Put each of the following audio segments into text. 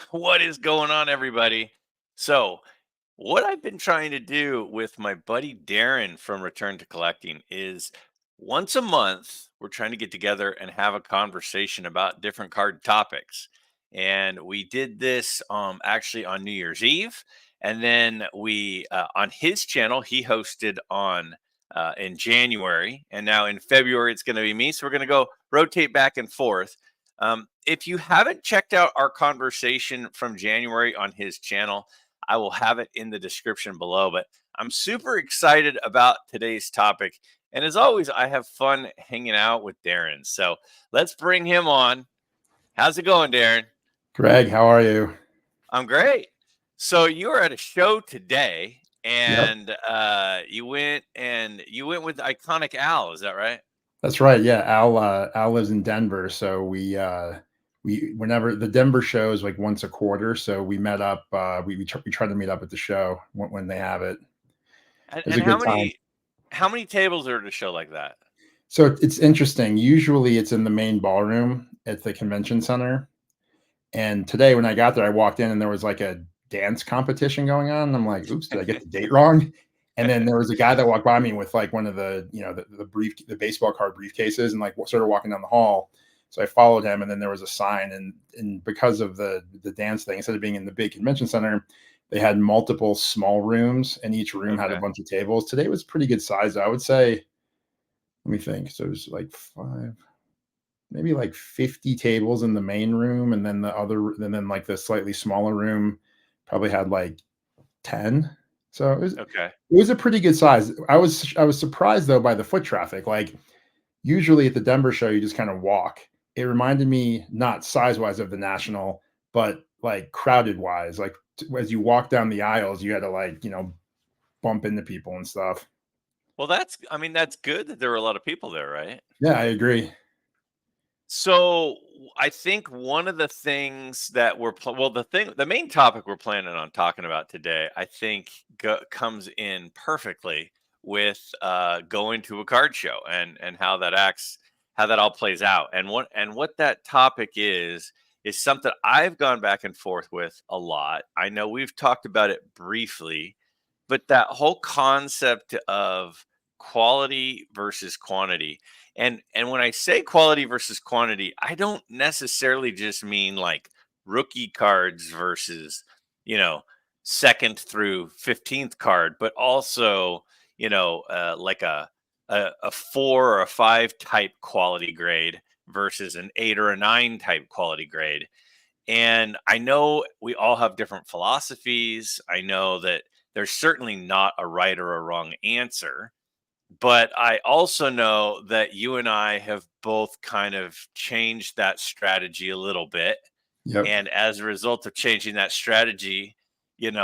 What is going on, everybody? So, what I've been trying to do with my buddy Darren from Return to Collecting is once a month, we're trying to get together and have a conversation about different card topics. And we did this actually on New Year's Eve. And then on his channel, he hosted on in January. And now in February, it's going to be me. So we're going to go rotate back and forth. If you haven't checked out our conversation from January on his channel, I will have it in the description below. But I'm super excited about today's topic. And as always, I have fun hanging out with Darren. So let's bring him on. How's it going, Darren? Greg, how are you? I'm great. So you were at a show today, Yep, and you went with Iconic Al. Is that right? that's right. Yeah, Al lives in Denver, so we whenever the Denver show is like once a quarter, so we met up. We try to meet up at the show when they have it. And, It's and a how good time. many tables are at a show like that? So it's interesting. Usually, it's in the main ballroom at the convention center. And today, when I got there, I walked in and there was like a dance competition going on. And I'm like, "Oops, did I get the date wrong?" And then there was a guy that walked by me with like one of the, the baseball card briefcases and like started walking down the hall. So I followed him, and then there was a sign, and because of the dance thing, instead of being in the big convention center, they had multiple small rooms, and each room had a Okay. bunch of tables. Today was pretty good size. I would say. Let me think. So it was like five, maybe like 50 tables in the main room, and then like the slightly smaller room probably had like 10. So it Okay. was a pretty good size. I was surprised though by the foot traffic. Like usually at the Denver show, you just kind of walk. It reminded me not size wise of the national, but like crowded wise. Like as you walk down the aisles, you had to like bump into people and stuff. Well, I mean, that's good that there were a lot of people there, right? Yeah, I agree. So I think one of the things that the main topic we're planning on talking about today, I think comes in perfectly with going to a card show and how that all plays out. And what that topic is something I've gone back and forth with a lot. I know we've talked about it briefly, but that whole concept of quality versus quantity, and when I say quality versus quantity, I don't necessarily just mean like rookie cards versus, you know, second through 15th card, but also, like a 4 or a 5 type quality grade versus an 8 or a 9 type quality grade. And I know we all have different philosophies. I know that there's certainly not a right or a wrong answer, but I also know that you and I have both kind of changed that strategy a little bit. Yep. And as a result of changing that strategy, it's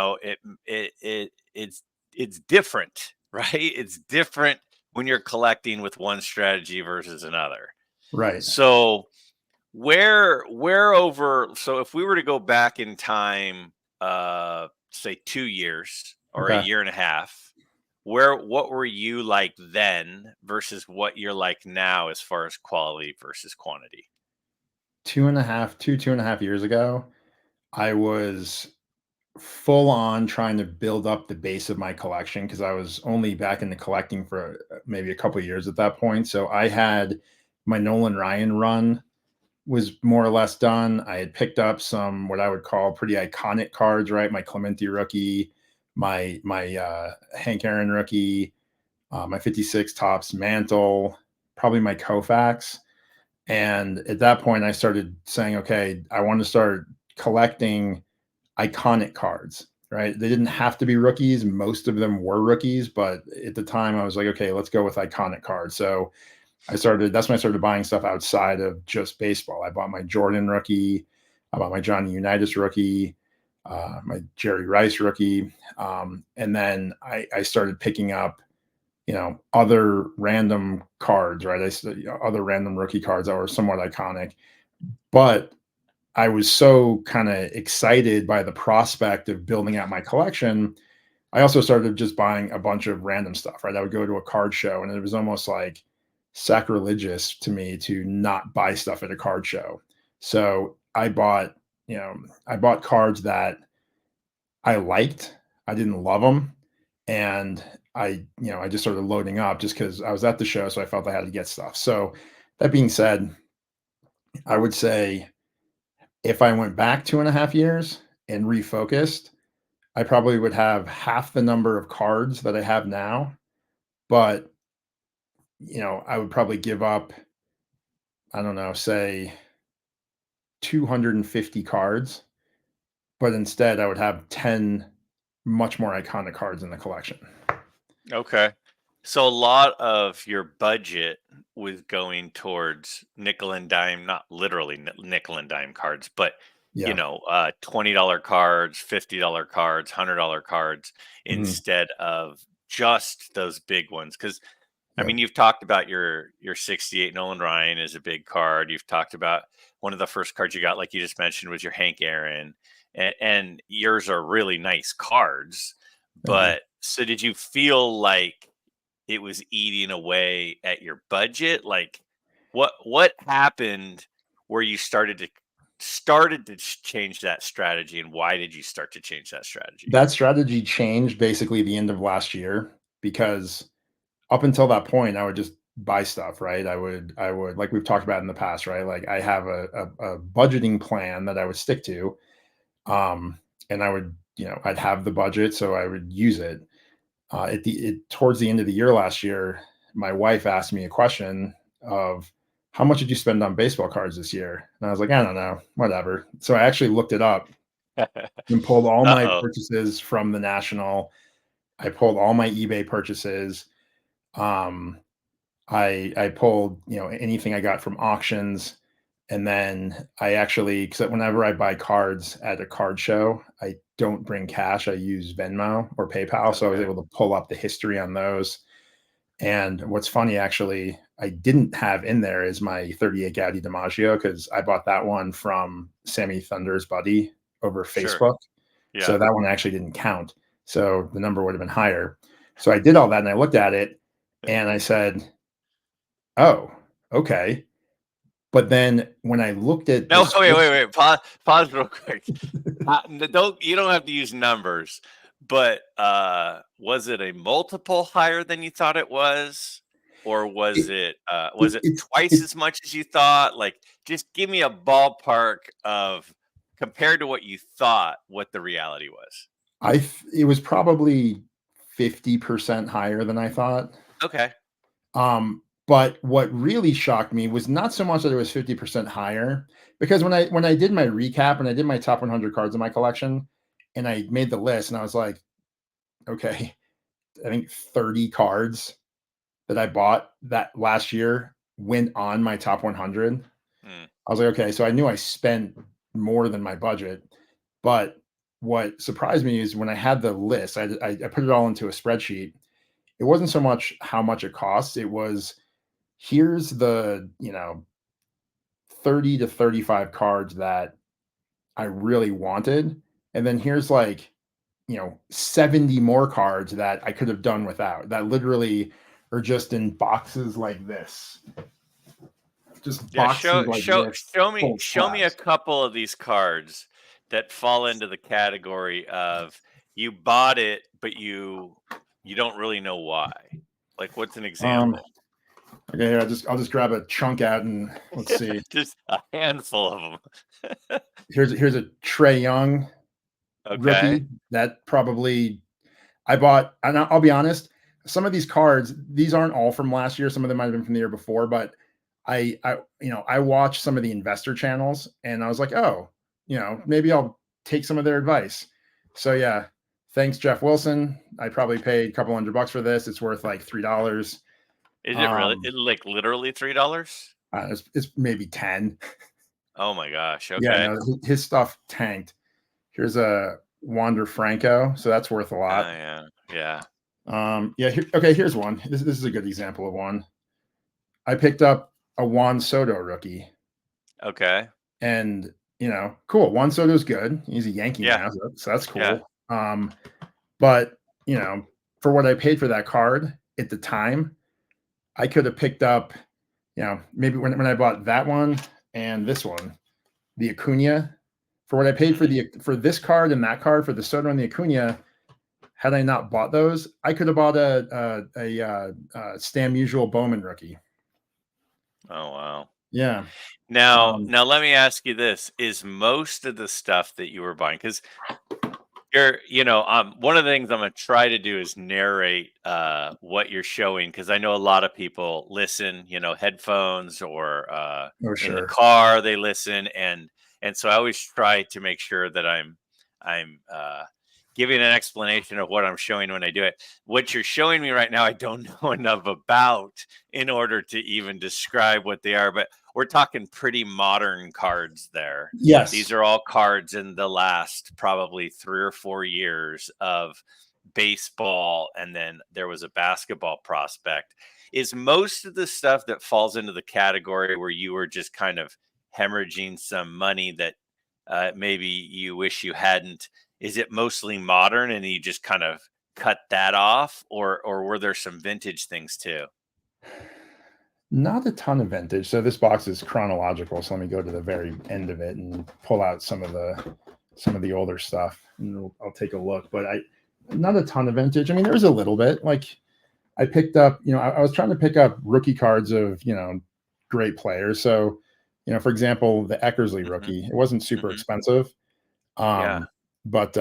different, right? It's different when you're collecting with one strategy versus another. Right. So so if we were to go back in time, say 2 years or a Okay. year and a half, what were you like then versus what you're like now as far as quality versus quantity? 2.5 years ago, I was full on trying to build up the base of my collection because I was only back into collecting for maybe a couple of years at that point. So I had my Nolan Ryan run was more or less done. I had picked up some what I would call pretty iconic cards, right? My Clemente rookie, my Hank Aaron rookie, my 56 tops mantle, probably my Koufax. And at that point, I started saying, okay, I want to start collecting iconic cards, right? They didn't have to be rookies. Most of them were rookies, but at the time I was like, okay, let's go with iconic cards. So that's when I started buying stuff outside of just baseball. I bought my Jordan rookie, I bought my Johnny Unitas rookie, my Jerry Rice rookie. And then I started picking up, other random cards, right? Other random rookie cards that were somewhat iconic. But I was so kind of excited by the prospect of building out my collection. I also started just buying a bunch of random stuff, right? I would go to a card show and it was almost like sacrilegious to me to not buy stuff at a card show. So I bought I bought cards that I liked. I didn't love them, and I just started loading up just because I was at the show, so I felt I had to get stuff. So that being said, I would say if I went back 2.5 years and refocused, I probably would have half the number of cards that I have now, but I would probably give up, I don't know, say 250 cards, but instead I would have 10 much more iconic cards in the collection. Okay. So a lot of your budget was going towards nickel and dime, not literally nickel and dime cards, but Yeah. $20 cards, $50 cards, $100 cards Mhm. instead of just those big ones. Because I Yep. mean, you've talked about your 68 Nolan Ryan is a big card. You've talked about one of the first cards you got, like you just mentioned, was your Hank Aaron, and yours are really nice cards. Thank you. But so, did you feel like it was eating away at your budget? Like, what happened where you started to change that strategy, and why did you start to change that strategy? That strategy changed basically the end of last year because up until that point, I would just buy stuff, right? I would like we've talked about in the past, right? Like I have a budgeting plan that I would stick to, and I'd have the budget, so I would use it. Towards the end of the year last year, my wife asked me a question of how much did you spend on baseball cards this year? And I was like, I don't know, whatever. So I actually looked it up and pulled all my Uh-oh. purchases from the National. I pulled all my eBay purchases. Um, I pulled, anything I got from auctions, and then I actually, because whenever I buy cards at a card show, I don't bring cash. I use Venmo or PayPal, so I was Okay. able to pull up the history on those. And what's funny, actually, I didn't have in there is my 38 Gaudy DiMaggio because I bought that one from Sammy Thunder's buddy over Sure. Facebook. So Yeah. that one actually didn't count. So the number would have been higher. So I did all that and I looked at it and I said, oh, okay. But then when I looked at the No, wait, wait, spreadsheet, wait. Pause real quick. Don't you don't have to use numbers, but was it a multiple higher than you thought it was, or it, was it, it it's twice it's as much as you thought? Like, just give me a ballpark of compared to what you thought, what the reality was. it was probably 50% higher than I thought. Okay. But what really shocked me was not so much that it was 50% higher, because when I did my recap and I did my top 100 cards in my collection and I made the list and I was like, okay, I think 30 cards that I bought that last year went on my top 100. Mm, I was like, okay, so I knew I spent more than my budget. But what surprised me is when I had the list, I put it all into a spreadsheet. It wasn't so much how much it costs, it was here's the 30 to 35 cards that I really wanted. And then here's like, 70 more cards that I could have done without that literally are just in boxes like this, just yeah. boxes Show like show this show me full of show me a slabs. couple of these cards that fall into the category of you bought it, but you don't really know why. Like, what's an Um, example? okay, here I'll just grab a chunk out and let's see. Just a handful of them. Here's a Trey Young Okay. rookie that probably I bought, and I'll be honest, some of these cards, these aren't all from last year. Some of them might have been from the year before, but I watched some of the investor channels and I was like, oh, maybe I'll take some of their advice. So yeah, thanks, Jeff Wilson. I probably paid a couple $100 for this. It's worth like $3. Is it really Um, like literally $3? it's maybe 10. Oh my gosh. Yeah, Okay. no, his stuff tanked. Here's a Wander Franco, so that's worth a lot. Yeah. Yeah. Yeah, okay, here's one. This is a good example of one. I picked up a Juan Soto rookie, Okay. and cool. Juan Soto's good. He's a Yankee Yeah. now, so that's Yeah. cool. But for what I paid for that card at the time, I could have picked up, maybe when I bought that one and this one, the Acuna. For what I paid Mhm. for this card and that card for the Soto and the Acuna, had I not bought those, I could have bought a Stan Musial Bowman rookie. Oh, wow. Yeah. Now let me ask you this, is most of the stuff that you were buying, because one of the things I'm gonna try to do is narrate what you're showing, because I know a lot of people listen, headphones or Oh, in the sure. car they listen, and so I always try to make sure that I'm giving an explanation of what I'm showing when I do it. What you're showing me right now, I don't know enough about in order to even describe what they are, but we're talking pretty modern cards there. These Yes. are all cards in the last probably 3 or 4 years of baseball, and then there was a basketball prospect. Is most of the stuff that falls into the category where you were just kind of hemorrhaging some money that, maybe you wish you hadn't, is it mostly modern and you just kind of cut that off, or were there some vintage things too? Not a ton of vintage. So this box is chronological. So let me go to the very end of it and pull out some of the older stuff, and I'll take a look. But I not a ton of vintage. I mean, there's a little bit. Like I picked up, I was trying to pick up rookie cards of great players. So for example, the Eckersley Mhm, rookie, it wasn't super mhm. expensive, Yeah. but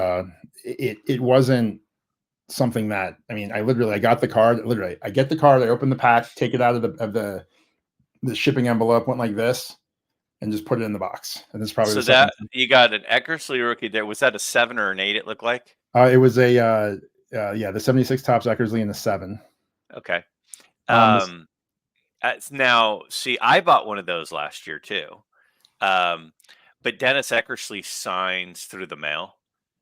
it wasn't something that I got the card. Literally, I get the card, I open the pack, take it out of the shipping envelope, went like this, and just put it in the box. And this is probably So the second that you got an Eckersley rookie there. Was that a 7 or an 8, it looked like? it was a yeah, the 76 tops Eckersley in the 7. Okay. This Um, now, see, I bought one of those last year too. Um, but Dennis Eckersley signs through the mail,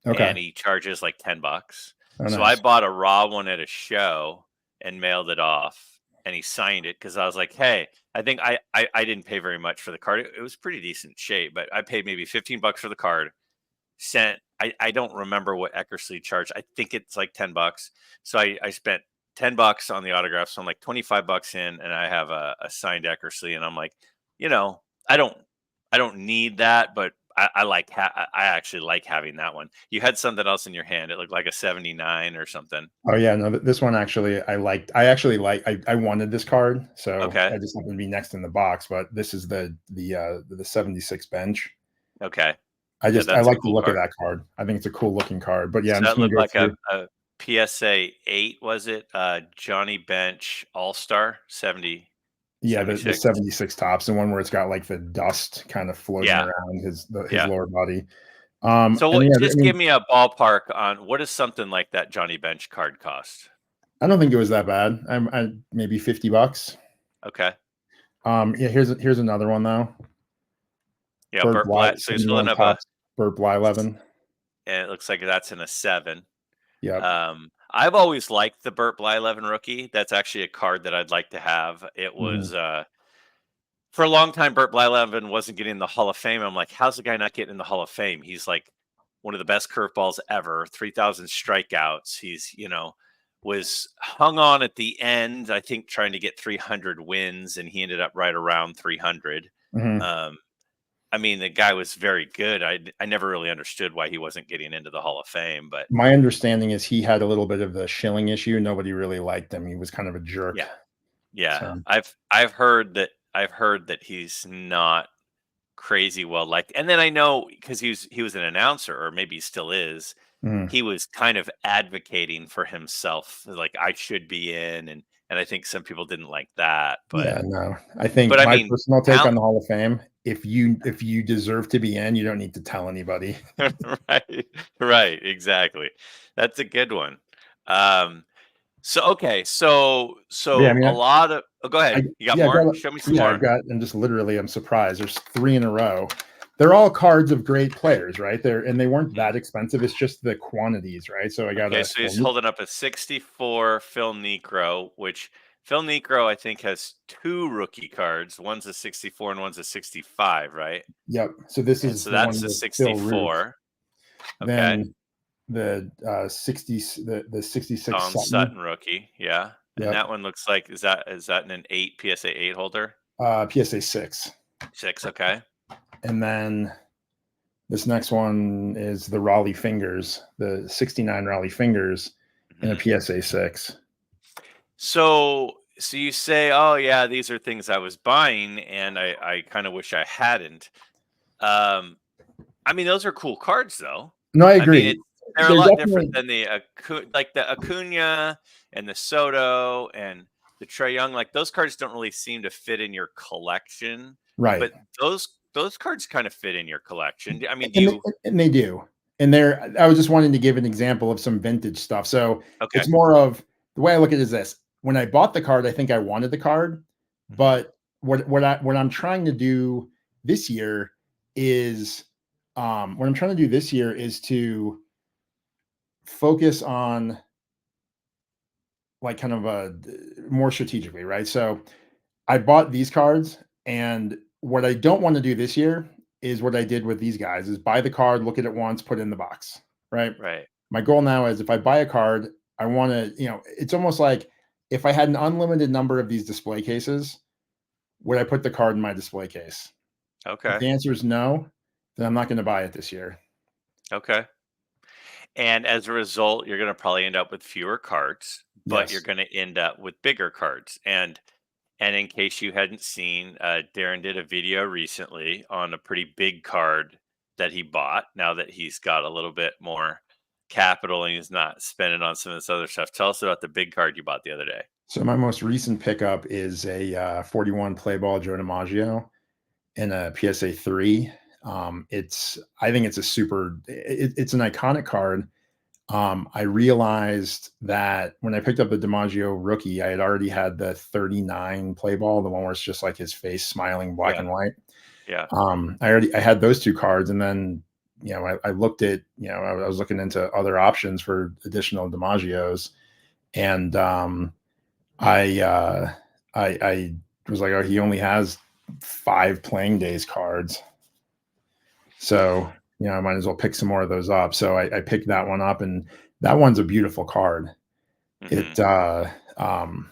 Okay. and he charges like $10. Oh, So I nice. bought a raw one at a show and mailed it off, and he signed it because I was like, "Hey, I think I didn't pay very much for the card. It was pretty decent shape, but I paid maybe $15 for the card. Sent I don't remember what Eckersley charged. I think it's like $10. So I spent $10 on the autograph. So I'm like $25 in, and I have a signed Eckersley, and I'm like, you know, I don't I don't need that, but I actually like having that one. You had something else in your hand. It looked like a 79 or something. Oh yeah, no, this one actually I liked. I actually I wanted this card, so Okay. I just happened to be next in the box. But this is the 76 bench. Okay. Yeah, I that's a like the cool look of card. that card. I think it's a cool looking card. But yeah, So I'm just that gonna looked go like through. a PSA 8, was it? Johnny Bench All-Star 70 Yeah, the 76. 76 tops, the one where it's got like the dust kind of floating Yeah, around his yeah. lower body. So And what, yeah, I just give mean, me a ballpark on what does something like that Johnny Bench card cost? I don't think it was that bad. I maybe $50. Okay. Yeah, here's another one though. Yeah, Burt Burt Bly, Black. So he's holding 71 up a, tops. Burt Bly 11. and it looks like that's in a 7. Yep. I've always liked the Burt Bly 11 rookie. That's actually a card that I'd like to have. It Mhm. was for a long time, Burt Blyleven wasn't getting in the Hall of Fame. I'm like, how's the guy not getting in the Hall of Fame? He's like one of the best curveballs ever, 3,000 strikeouts. Was hung on at the end, I think, trying to get 300 wins, and he ended up right around 300. Mhm. Um, I mean, the guy was very good. I never really understood why he wasn't getting into the Hall of Fame, but My understanding is he had a little bit of the shilling issue. Nobody really liked him. He was kind of a jerk. yeah, yeah. So, I've heard that he's not crazy well liked. And then I know because he was an announcer, or maybe he still is. mhm. He was kind of advocating for himself, like I should be in, and I think some people didn't like that. But Yeah, no. I think I my mean, personal take on talent, the Hall of Fame, if you deserve to be in, you don't need to tell anybody. right, right, exactly. That's a good one. Um, so okay, Yeah, I so mean, a lot of. Oh, go I ahead. You got yeah, more? Show me some I've more. got I'm just literally I'm surprised. There's 3 in a row. They're all cards of great players, right? They weren't Mhm. that expensive. It's just the quantities, right? So I got Okay, a so he's holding up a 64 Phil Necro, which Phil Necro, I think, has 2 rookie cards. One's a 64 and one's a 65, right? yep. So this And is so the one that's the with Phil Root. 64. Okay. Then the 60 the 66 Don Sutton. Sutton rookie. Yeah. And Yep. that one looks like, is that an 8 PSA 8 holder? PSA 6. 6. Okay. And then This next one is the Raleigh Fingers, the 69 Raleigh Fingers in a Mhm. PSA 6. So you say, "Oh yeah, these are things I was buying, and I kind of wish I hadn't." Um, I mean, those are cool cards, though. No, I I mean, agree. they're a They're lot different definitely than like the Acuna and the Soto and the Trey Young. Like those cards don't really seem to fit in your collection, right. but those cards kind of fit in your collection. I mean, do And you? they do. And there, I was just wanting to give an example of some vintage stuff. So Okay. it's more of the way I look at it is this: when I bought the card, I think I wanted the card, Hmm. but what I'm trying to do this year is what I'm trying to do this year is to focus on like kind of a more strategically, right? So I bought these cards, and what I don't want to do this year is what I did with these guys: is buy the card, look at it once, put it in the box, right? Right. My goal now is if I buy a card, I want to, it's almost like if I had an unlimited number of these display cases, would I put the card in my display case? If Okay. the answer is no, then I'm not going to buy it this year. Okay. And as a result, you're going to probably end up with fewer cards, but you're Yes. going to end up with bigger cards. And in case you hadn't seen, Darren did a video recently on a pretty big card that he bought. Now that he's got a little bit more capital and he's not spending on some of this other stuff. Tell us about the big card you bought the other day. So my most recent pickup is a 41 play ball Joe DiMaggio in a PSA 3. I think it's a it's an iconic card. I realized that when I picked up the DiMaggio rookie, I had already had the 39 play ball, the one where it's just like his face smiling black Yeah, and white. yeah. I had those two cards, and then I looked at I was looking into other options for additional DiMaggios, and I I was like, oh, he only has 5 playing days cards, so I might as well pick some more of those up. So I picked that one up, and that one's a beautiful card. Hmm. It um,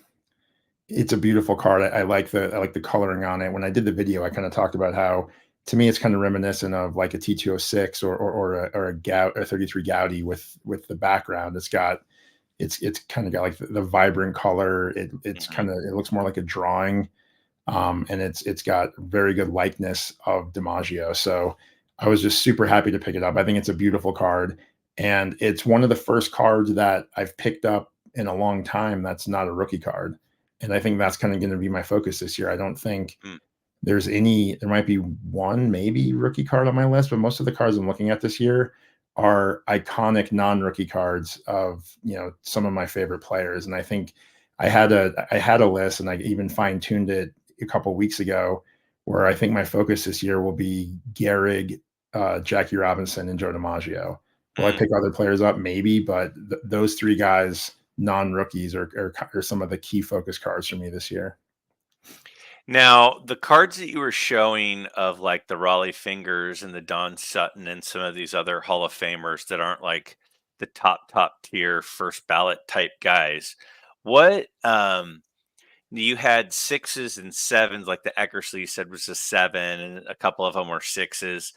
it's a beautiful card. I like the coloring on it. When I did the video, I kind of talked about how to me it's kind of reminiscent of like a T206 or a Gout or 33 Gouty with the background. It's kind of got like the vibrant color. Hmm. It looks more like a drawing, and it's got very good likeness of DiMaggio. So I was just super happy to pick it up. I think it's a beautiful card, and it's one of the first cards that I've picked up in a long time that's not a rookie card, and I think that's kind of going to be my focus this year. I don't think Mm. there might be one maybe rookie card on my list, but most of the cards I'm looking at this year are iconic non-rookie cards of some of my favorite players. And I think I had a list, and I even fine-tuned it a couple weeks ago, where I think my focus this year will be Gehrig, Jackie Robinson, and Joe DiMaggio. Will I Mm. pick other players up? Maybe, but those three guys, non-rookies, are some of the key focus cards for me this year. Now, the cards that you were showing of like the Raleigh Fingers and the Don Sutton and some of these other Hall of Famers that aren't like the top tier first ballot type guys, what you had sixes and sevens, like the Eckersley you said was a seven, and a couple of them were sixes.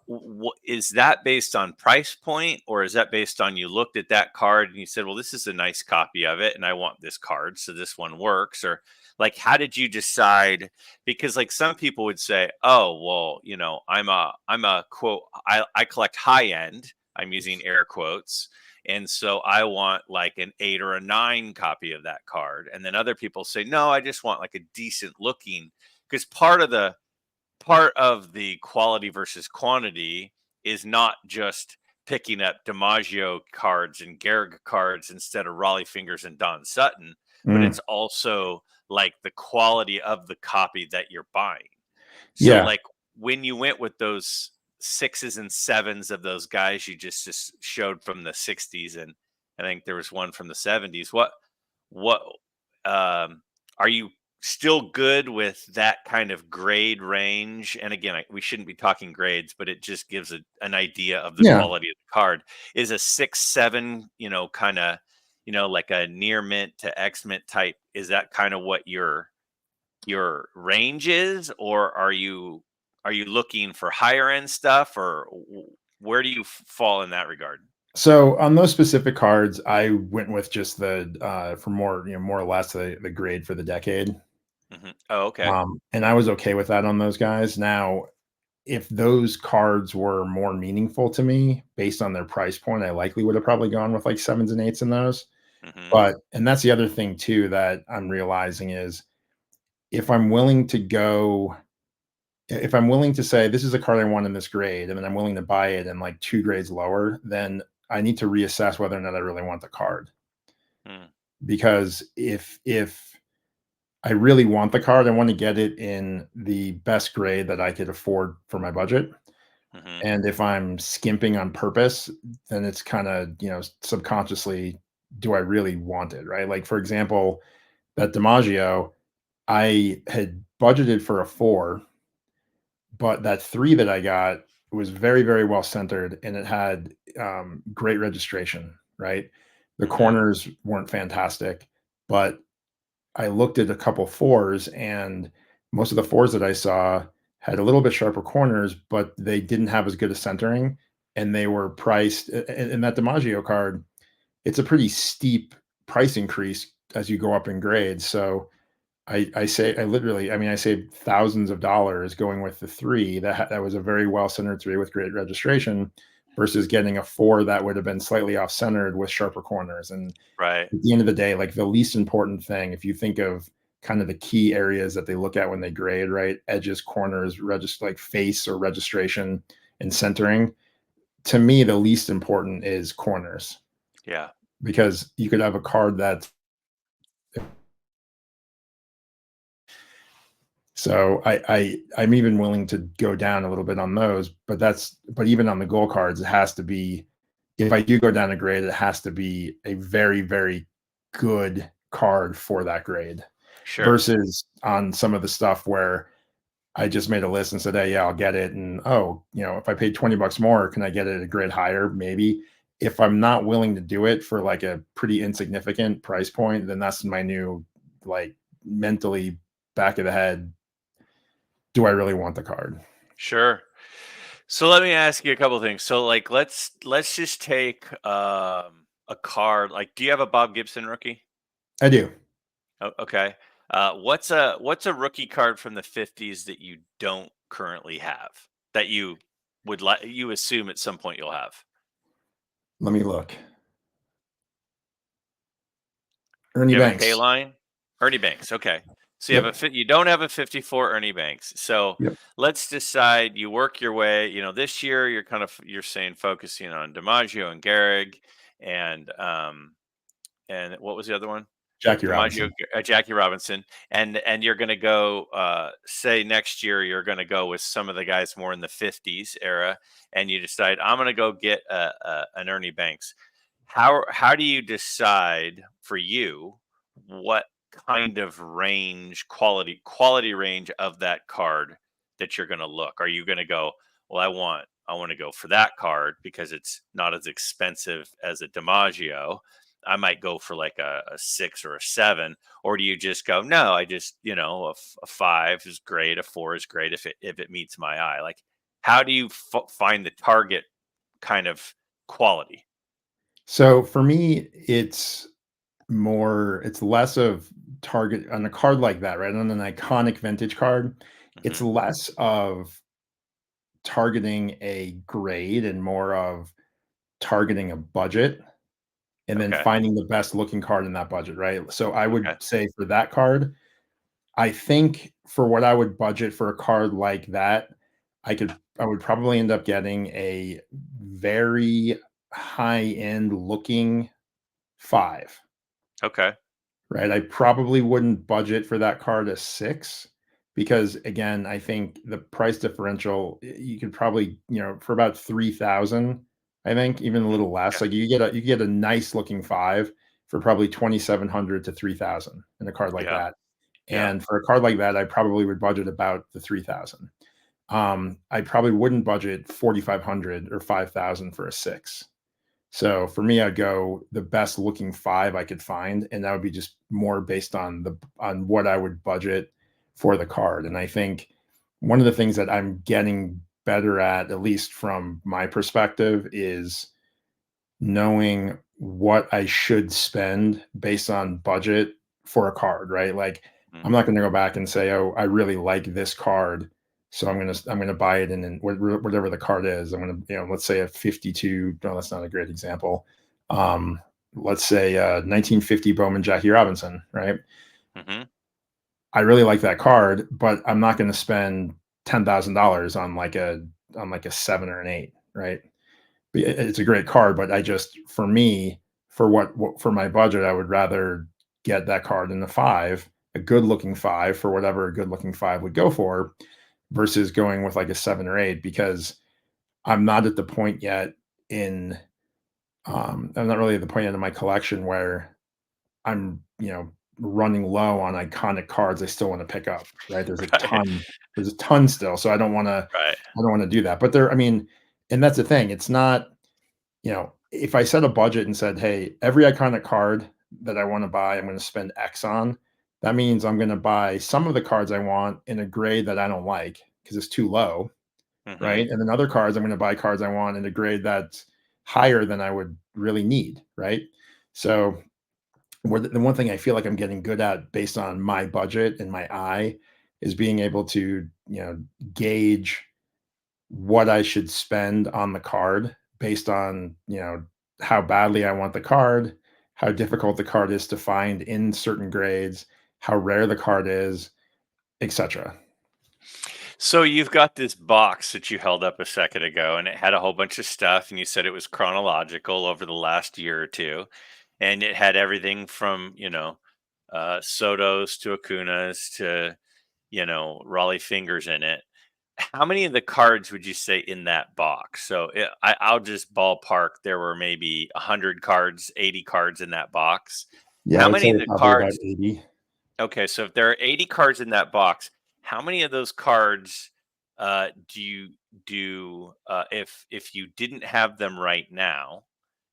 What is that based on price point, or is that based on you looked at that card and you said, "Well, this is a nice copy of it, and I want this card, so this one works"? Or like, how did you decide? Because like some people would say, "Oh, well, I'm a quote. I collect high end. I'm using air quotes." And so I want like an 8 or a 9 copy of that card. And then other people say, no, I just want like a decent looking, because part of the quality versus quantity is not just picking up DiMaggio cards and Gehrig cards instead of Raleigh Fingers and Don Sutton, but Mm, it's also like the quality of the copy that you're buying. So, yeah, like when you went with those sixes and sevens of those guys you just showed from the '60s, and I think there was one from the '70s. What are you still good with that kind of grade range? And again, we shouldn't be talking grades, but it just gives an idea of the yeah. quality of the card. Is a 6, 7, kind of, like a near mint to X mint type? Is that kind of what your range is, or are you? are you looking for higher end stuff, or where do you fall in that regard? So on those specific cards, I went with just the for more, more or less the grade for the decade. Oh, okay. And I was okay with that on those guys. Now, if those cards were more meaningful to me based on their price point, I likely would have probably gone with like sevens and eights in those. Hmm. But and that's the other thing too that I'm realizing is if I'm willing to go, if I'm willing to say this is a card I want in this grade, and then I'm willing to buy it in like two grades lower, then I need to reassess whether or not I really want the card. Because if I really want the card, I want to get it in the best grade that I could afford for my budget. Hmm. And if I'm skimping on purpose, then it's kind of, subconsciously, do I really want it? Right. Like, for example, that DiMaggio, I had budgeted for a four, but that three that I got was very, very well centered and it had great registration. Right. The Hmm. corners weren't fantastic, but I looked at a couple fours, and most of the fours that I saw had a little bit sharper corners, but they didn't have as good a centering, and they were priced. In that DiMaggio card, it's a pretty steep price increase as you go up in grades. So I say I literally, I mean, I saved thousands of dollars going with the three that was a very well centered three with great registration versus getting a four that would have been slightly off centered with sharper corners. And Right. at the end of the day, like the least important thing, if you think of kind of the key areas that they look at when they grade, right? Edges, corners, register like face or registration and centering. To me, the least important is corners Yeah. because you could have a card that's so I'm even willing to go down a little bit on those, but even on the goal cards, it has to be if I do go down a grade, it has to be a very, very good card for that grade. Sure. Versus on some of the stuff where I just made a list and said, "Hey, yeah, I'll get it." And oh, if I paid $20 more, can I get it a grade higher? Maybe. If I'm not willing to do it for like a pretty insignificant price point, then that's my new like mentally back of the head. Do I really want the card? Sure. So let me ask you a couple things. So like let's just take a card. Like, do you have a Bob Gibson rookie? I do. Okay. What's a rookie card from the 50s that you don't currently have that you assume at some point you'll have? Let me look. Ernie Do you have a K Banks. line? Ernie Banks. Okay. So Yep. you don't have a 54 Ernie Banks. So Yep. let's decide you work your way. This year you're saying focusing on DiMaggio and Gehrig and what was the other one? Jackie DiMaggio, Robinson. Jackie Robinson, and you're going to go. Say next year you're going to go with some of the guys more in the '50s era, and you decide I'm going to go get an Ernie Banks. How do you decide for you what kind of range quality range of that card that you're going to look? Are you going to go? Well, I want to go for that card because it's not as expensive as a DiMaggio. I might go for like a six or a seven, or do you just go, no, I just, a five is great, a four is great if it meets my eye. Like, how do you find the target kind of quality? So for me, it's less of target on a card like that, right? On an iconic vintage card, it's Hmm. less of targeting a grade and more of targeting a budget and then Okay. finding the best looking card in that budget, right? So I would Okay. say for that card, I think for what I would budget for a card like that, I would probably end up getting a very high end looking five. Okay. Right? I probably wouldn't budget for that card a 6 because again, I think the price differential, you could probably, for about 3,000, I think even a Hmm. little less, Okay. like you get a nice looking 5 for probably 2,700 to 3,000 in a card like Yeah. that. Yeah. And for a card like that, I probably would budget about the 3,000. I probably wouldn't budget 4,500 or 5,000 for a 6. So for me, I'd go the best looking 5 I could find, and that would be just more based on what I would budget for the card. And I think one of the things that I'm getting better at least from my perspective, is knowing what I should spend based on budget for a card, right? Like, Mm, I'm not going to go back and say, "Oh, I really like this card, so I'm gonna buy it." And then whatever the card is, I'm gonna, let's say a 52. No, that's not a great example. Um, let's say 1950 Bowman Jackie Robinson, right? mhm. I really like that card, but I'm not going to spend $10,000 on like a 7 or an 8, right? It's a great card, but I just, for me, for what for my budget, I would rather get that card in the 5, a good looking 5, for whatever a good looking 5 would go for, versus going with like a 7 or 8, because I'm not at the point yet in I'm not really at the point yet in my collection where I'm, running low on iconic cards I still want to pick up, right? Right, There's a ton still, so right. I don't want to do that. But there, I mean, and that's the thing. It's not, if I set a budget and said, "Hey, every iconic card that I want to buy, I'm going to spend X on," that means I'm going to buy some of the cards I want in a grade that I don't like because it's too low, Mhm. right? And then other cards, I'm going to buy cards I want in a grade that's higher than I would really need, right? So the one thing I feel like I'm getting good at based on my budget and my eye is being able to, gauge what I should spend on the card based on, how badly I want the card, how difficult the card is to find in certain grades, how rare the card is, etc. So you've got this box that you held up a second ago, and it had a whole bunch of stuff, and you said it was chronological over the last year or two, and it had everything from Sotos to Acunas to Raleigh fingers in it. How many of the cards would you say in that box? So I'll just ballpark. There were maybe 100 cards, 80 cards in that box. Yeah, I How would many say of the probably about cards? 80. Okay, so if there are 80 cards in that box, how many of those cards do you do if you didn't have them right now,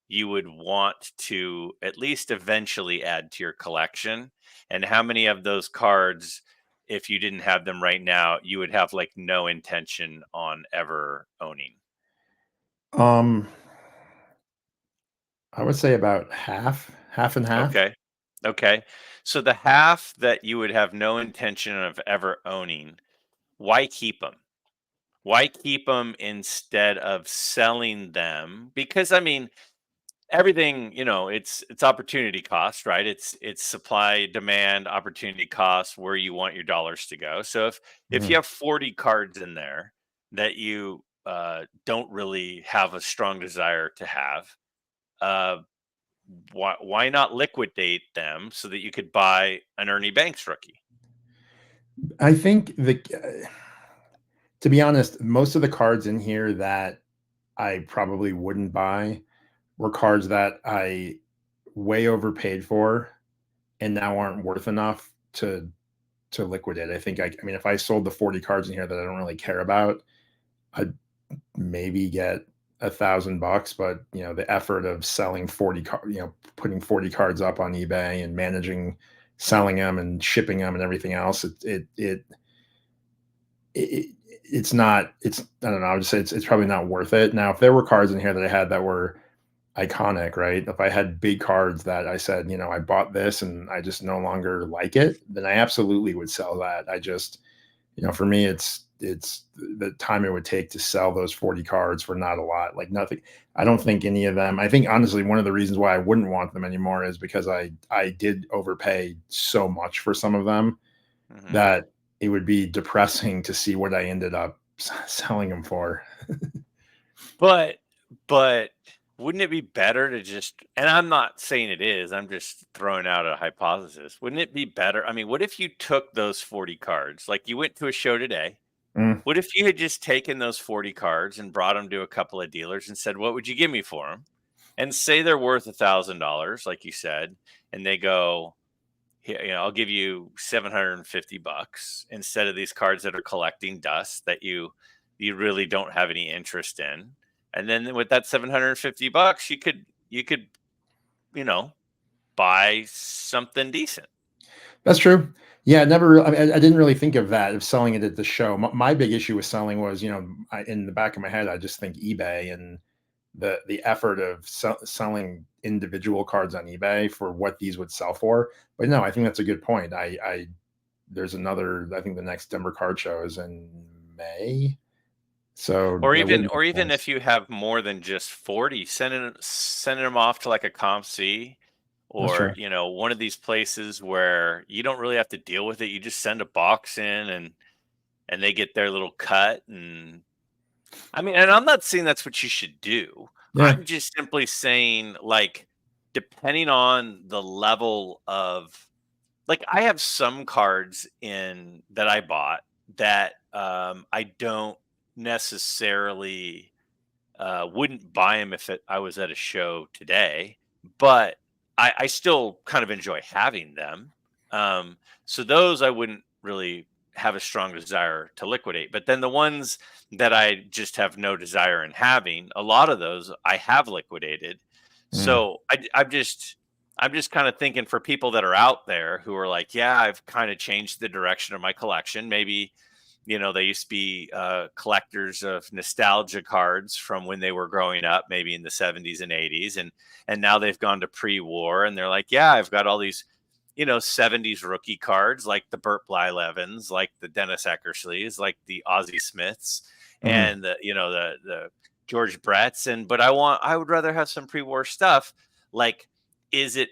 you would want to at least eventually add to your collection? And how many of those cards, if you didn't have them right now, you would have like no intention on ever owning? Um, I would say about half, half and half. Okay. Okay. So the half that you would have no intention of ever owning, why keep them? Why keep them instead of selling them? Because I mean, everything, it's opportunity cost, right? It's supply, demand, opportunity cost, where you want your dollars to go. So if you Mhm. have 40 cards in there that you don't really have a strong desire to have, uh, why not liquidate them so that you could buy an Ernie Banks rookie? I think to be honest, most of the cards in here that I probably wouldn't buy were cards that I way overpaid for and now aren't worth enough to liquidate. I mean, if I sold the 40 cards in here that I don't really care about, I'd maybe get $1,000, but the effort of selling 40 putting 40 cards up on eBay and managing selling them and shipping them and everything else, it's not, I don't know, I would say it's probably not worth it. Now, if there were cards in here that I had that were iconic, right? If I had big cards that I said, I bought this and I just no longer like it, then I absolutely would sell that. I just, for me, it's the time it would take to sell those 40 cards for not a lot, like nothing. I don't think any of them. I think honestly, one of the reasons why I wouldn't want them anymore is because I did overpay so much for some of them Hmm. that it would be depressing to see what I ended up selling them for. But but wouldn't it be better to just, and I'm not saying it is, I'm just throwing out a hypothesis. Wouldn't it be better? I mean, what if you took those 40 cards? Like you went to a show today. Mm. What if you had just taken those 40 cards and brought them to a couple of dealers and said, "What would you give me for them?" And say they're worth $1,000, like you said, and they go, "Here, I'll give you 750 bucks instead of these cards that are collecting dust that you really don't have any interest in." And then with that 750 bucks, you could, you know, buy something decent. That's true. Yeah, never. I didn't really think of that of selling it at the show. My big issue with selling was, in the back of my head, I just think eBay and the effort of selling individual cards on eBay for what these would sell for. But no, I think that's a good point. I there's another. I think the next Denver card show is in May, so Or that even wouldn't or make even sense. if you have more than just 40, sending them off to like a Comp C, That's or true. one of these places where you don't really have to deal with it. You just send a box in, and they get their little cut. And I mean, and I'm not saying that's what you should do. Yeah. I'm just simply saying, like, depending on the level of, like, I have some cards in that I bought that I don't necessarily wouldn't buy them if I was at a show today, but I still kind of enjoy having them. Um, so those I wouldn't really have a strong desire to liquidate. But then the ones that I just have no desire in having, a lot of those I have liquidated. Mm. So I'm just kind of thinking for people that are out there who are like, yeah, I've kind of changed the direction of my collection. Maybe they used to be collectors of nostalgia cards from when they were growing up, maybe in the 70s and 80s, and now they've gone to pre-war, and they're like, yeah, I've got all these 70s rookie cards, like the Burt Blylevens, like the Dennis Eckersleys, like the Ozzie Smiths, Mhm. and the George Bretts. But I would rather have some pre-war stuff. Like, is it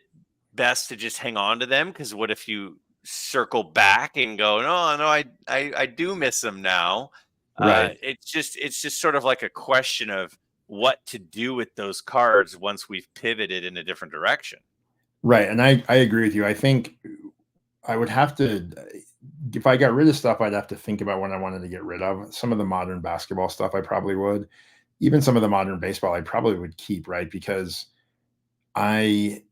best to just hang on to them? Because what if you circle back and go, no, no, I do miss them now. Right. It's just sort of like a question of what to do with those cards once we've pivoted in a different direction. Right. And I agree with you. I think I would have to, if I got rid of stuff, I'd have to think about what I wanted to get rid of. Some of the modern basketball stuff, I probably would. Even some of the modern baseball, I probably would keep, right? Because I,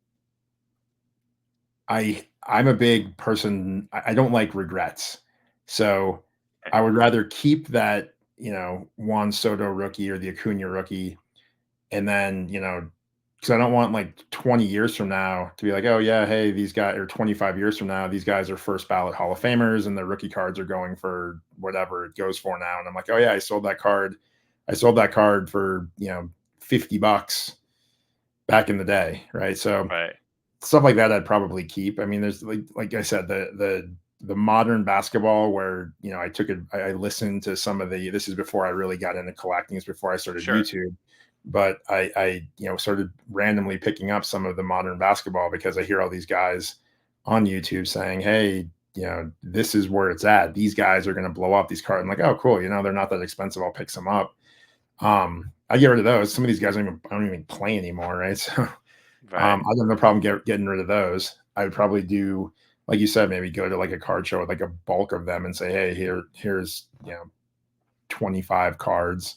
I'm a big person. I don't like regrets, so Okay. I would rather keep that, Juan Soto rookie or the Acuna rookie, and then, because I don't want like 20 years from now to be like, oh yeah, hey, these guys, or 25 years from now, these guys are first ballot Hall of Famers and their rookie cards are going for whatever it goes for now. And I'm like, oh yeah, I sold that card. I sold that card for, $50 back in the day. Right. So Right. stuff like that I'd probably keep. I mean, there's like I said, the modern basketball where, I listened to some of this is before I really got into collecting, is before I started Sure. YouTube. But I started randomly picking up some of the modern basketball because I hear all these guys on YouTube saying, hey, this is where it's at. These guys are going to blow up these cards. I'm like, oh, cool. They're not that expensive. I'll pick some up. I get rid of those. Some of these guys I don't even play anymore, right? So Right. I have no problem getting rid of those. I would probably do, like you said, maybe go to like a card show with like a bulk of them and say, hey, here's 25 cards.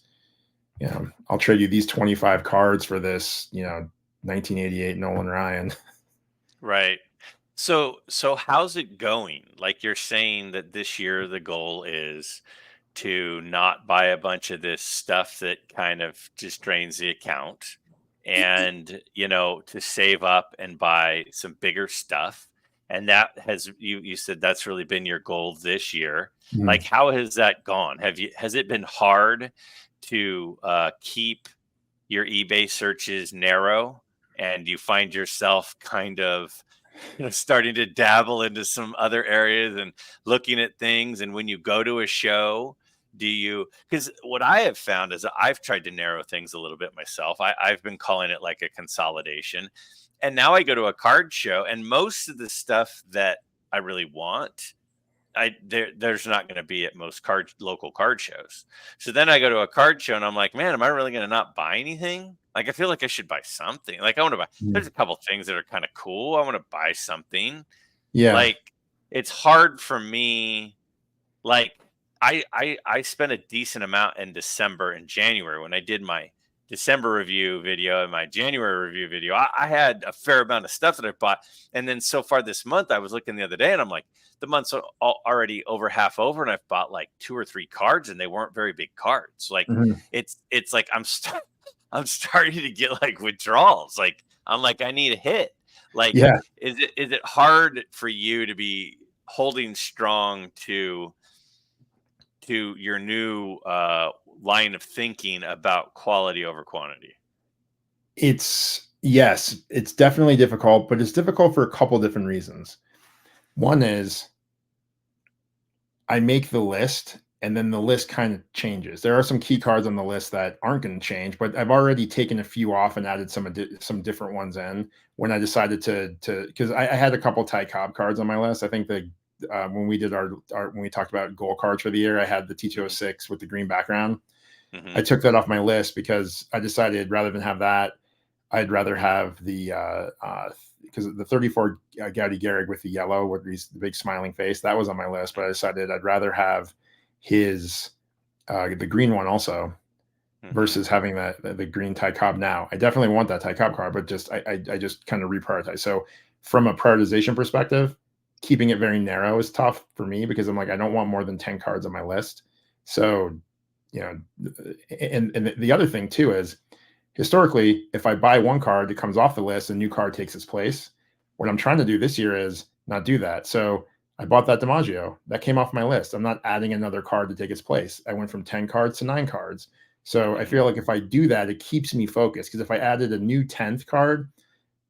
I'll trade you these 25 cards for this, 1988 Nolan Ryan. Right. So how's it going? Like, you're saying that this year the goal is to not buy a bunch of this stuff that kind of just drains the account, and to save up and buy some bigger stuff. And that you said that's really been your goal this year. Like, Mhm. how has that gone? Has it been hard to keep your eBay searches narrow, and you find yourself kind of starting to dabble into some other areas and looking at things? And when you go to a show, because what I have found is I've tried to narrow things a little bit myself. I've been calling it like a consolidation. And now I go to a card show, and most of the stuff that I really want, there's not going to be at most local card shows. So then I go to a card show and I'm like, man, am I really going to not buy anything? Like, I feel like I should buy something. Like, I want to buy. There's Mhm. a couple things that are kind of cool. I want to buy something. Yeah. Like, it's hard for me. Like, I spent a decent amount in December and January when I did my December review video and my January review video. I had a fair amount of stuff that I bought, and then so far this month, I was looking the other day, and I'm like, the month's already over half over, and I've bought like 2 or 3 cards, and they weren't very big cards. Like, Mhm. it's like I'm starting to get like withdrawals. Like, I'm like, I need a hit. Like, Yeah, is it hard for you to be holding strong to your new line of thinking about quality over quantity? yes, it's definitely difficult, but it's difficult for a couple different reasons. One is I make the list and then the list kind of changes. There are some key cards on the list that aren't going to change, but I've already taken a few off and added some different ones in when I decided to because I had a couple Ty Cobb cards on my list. I think the when we did our when we talked about goal cards for the year, I had the Hmm. T206 with the green background. I Hmm. took that off my list because I decided rather than have that, I'd rather have the because the 34 Gowdy Gehrig with the yellow with the big smiling face that was on my list, but I decided I'd rather have his the green one also Hmm. versus having the green Ty Cobb now. I definitely want that Ty Cobb card, but I just kind of reprioritize. So from a prioritization perspective, keeping it very narrow is tough for me because I'm like I don't want more than 10 cards on my list. So you know, and the other thing too is historically, if I buy one card that comes off the list, a new card takes its place. What I'm trying to do this year is not do that. So I bought that DiMaggio. That came off my list. I'm not adding another card to take its place. I went from 10 cards to 9 cards. So I Hmm. feel like if I do that, it keeps me focused. Because if I added a new 10th card,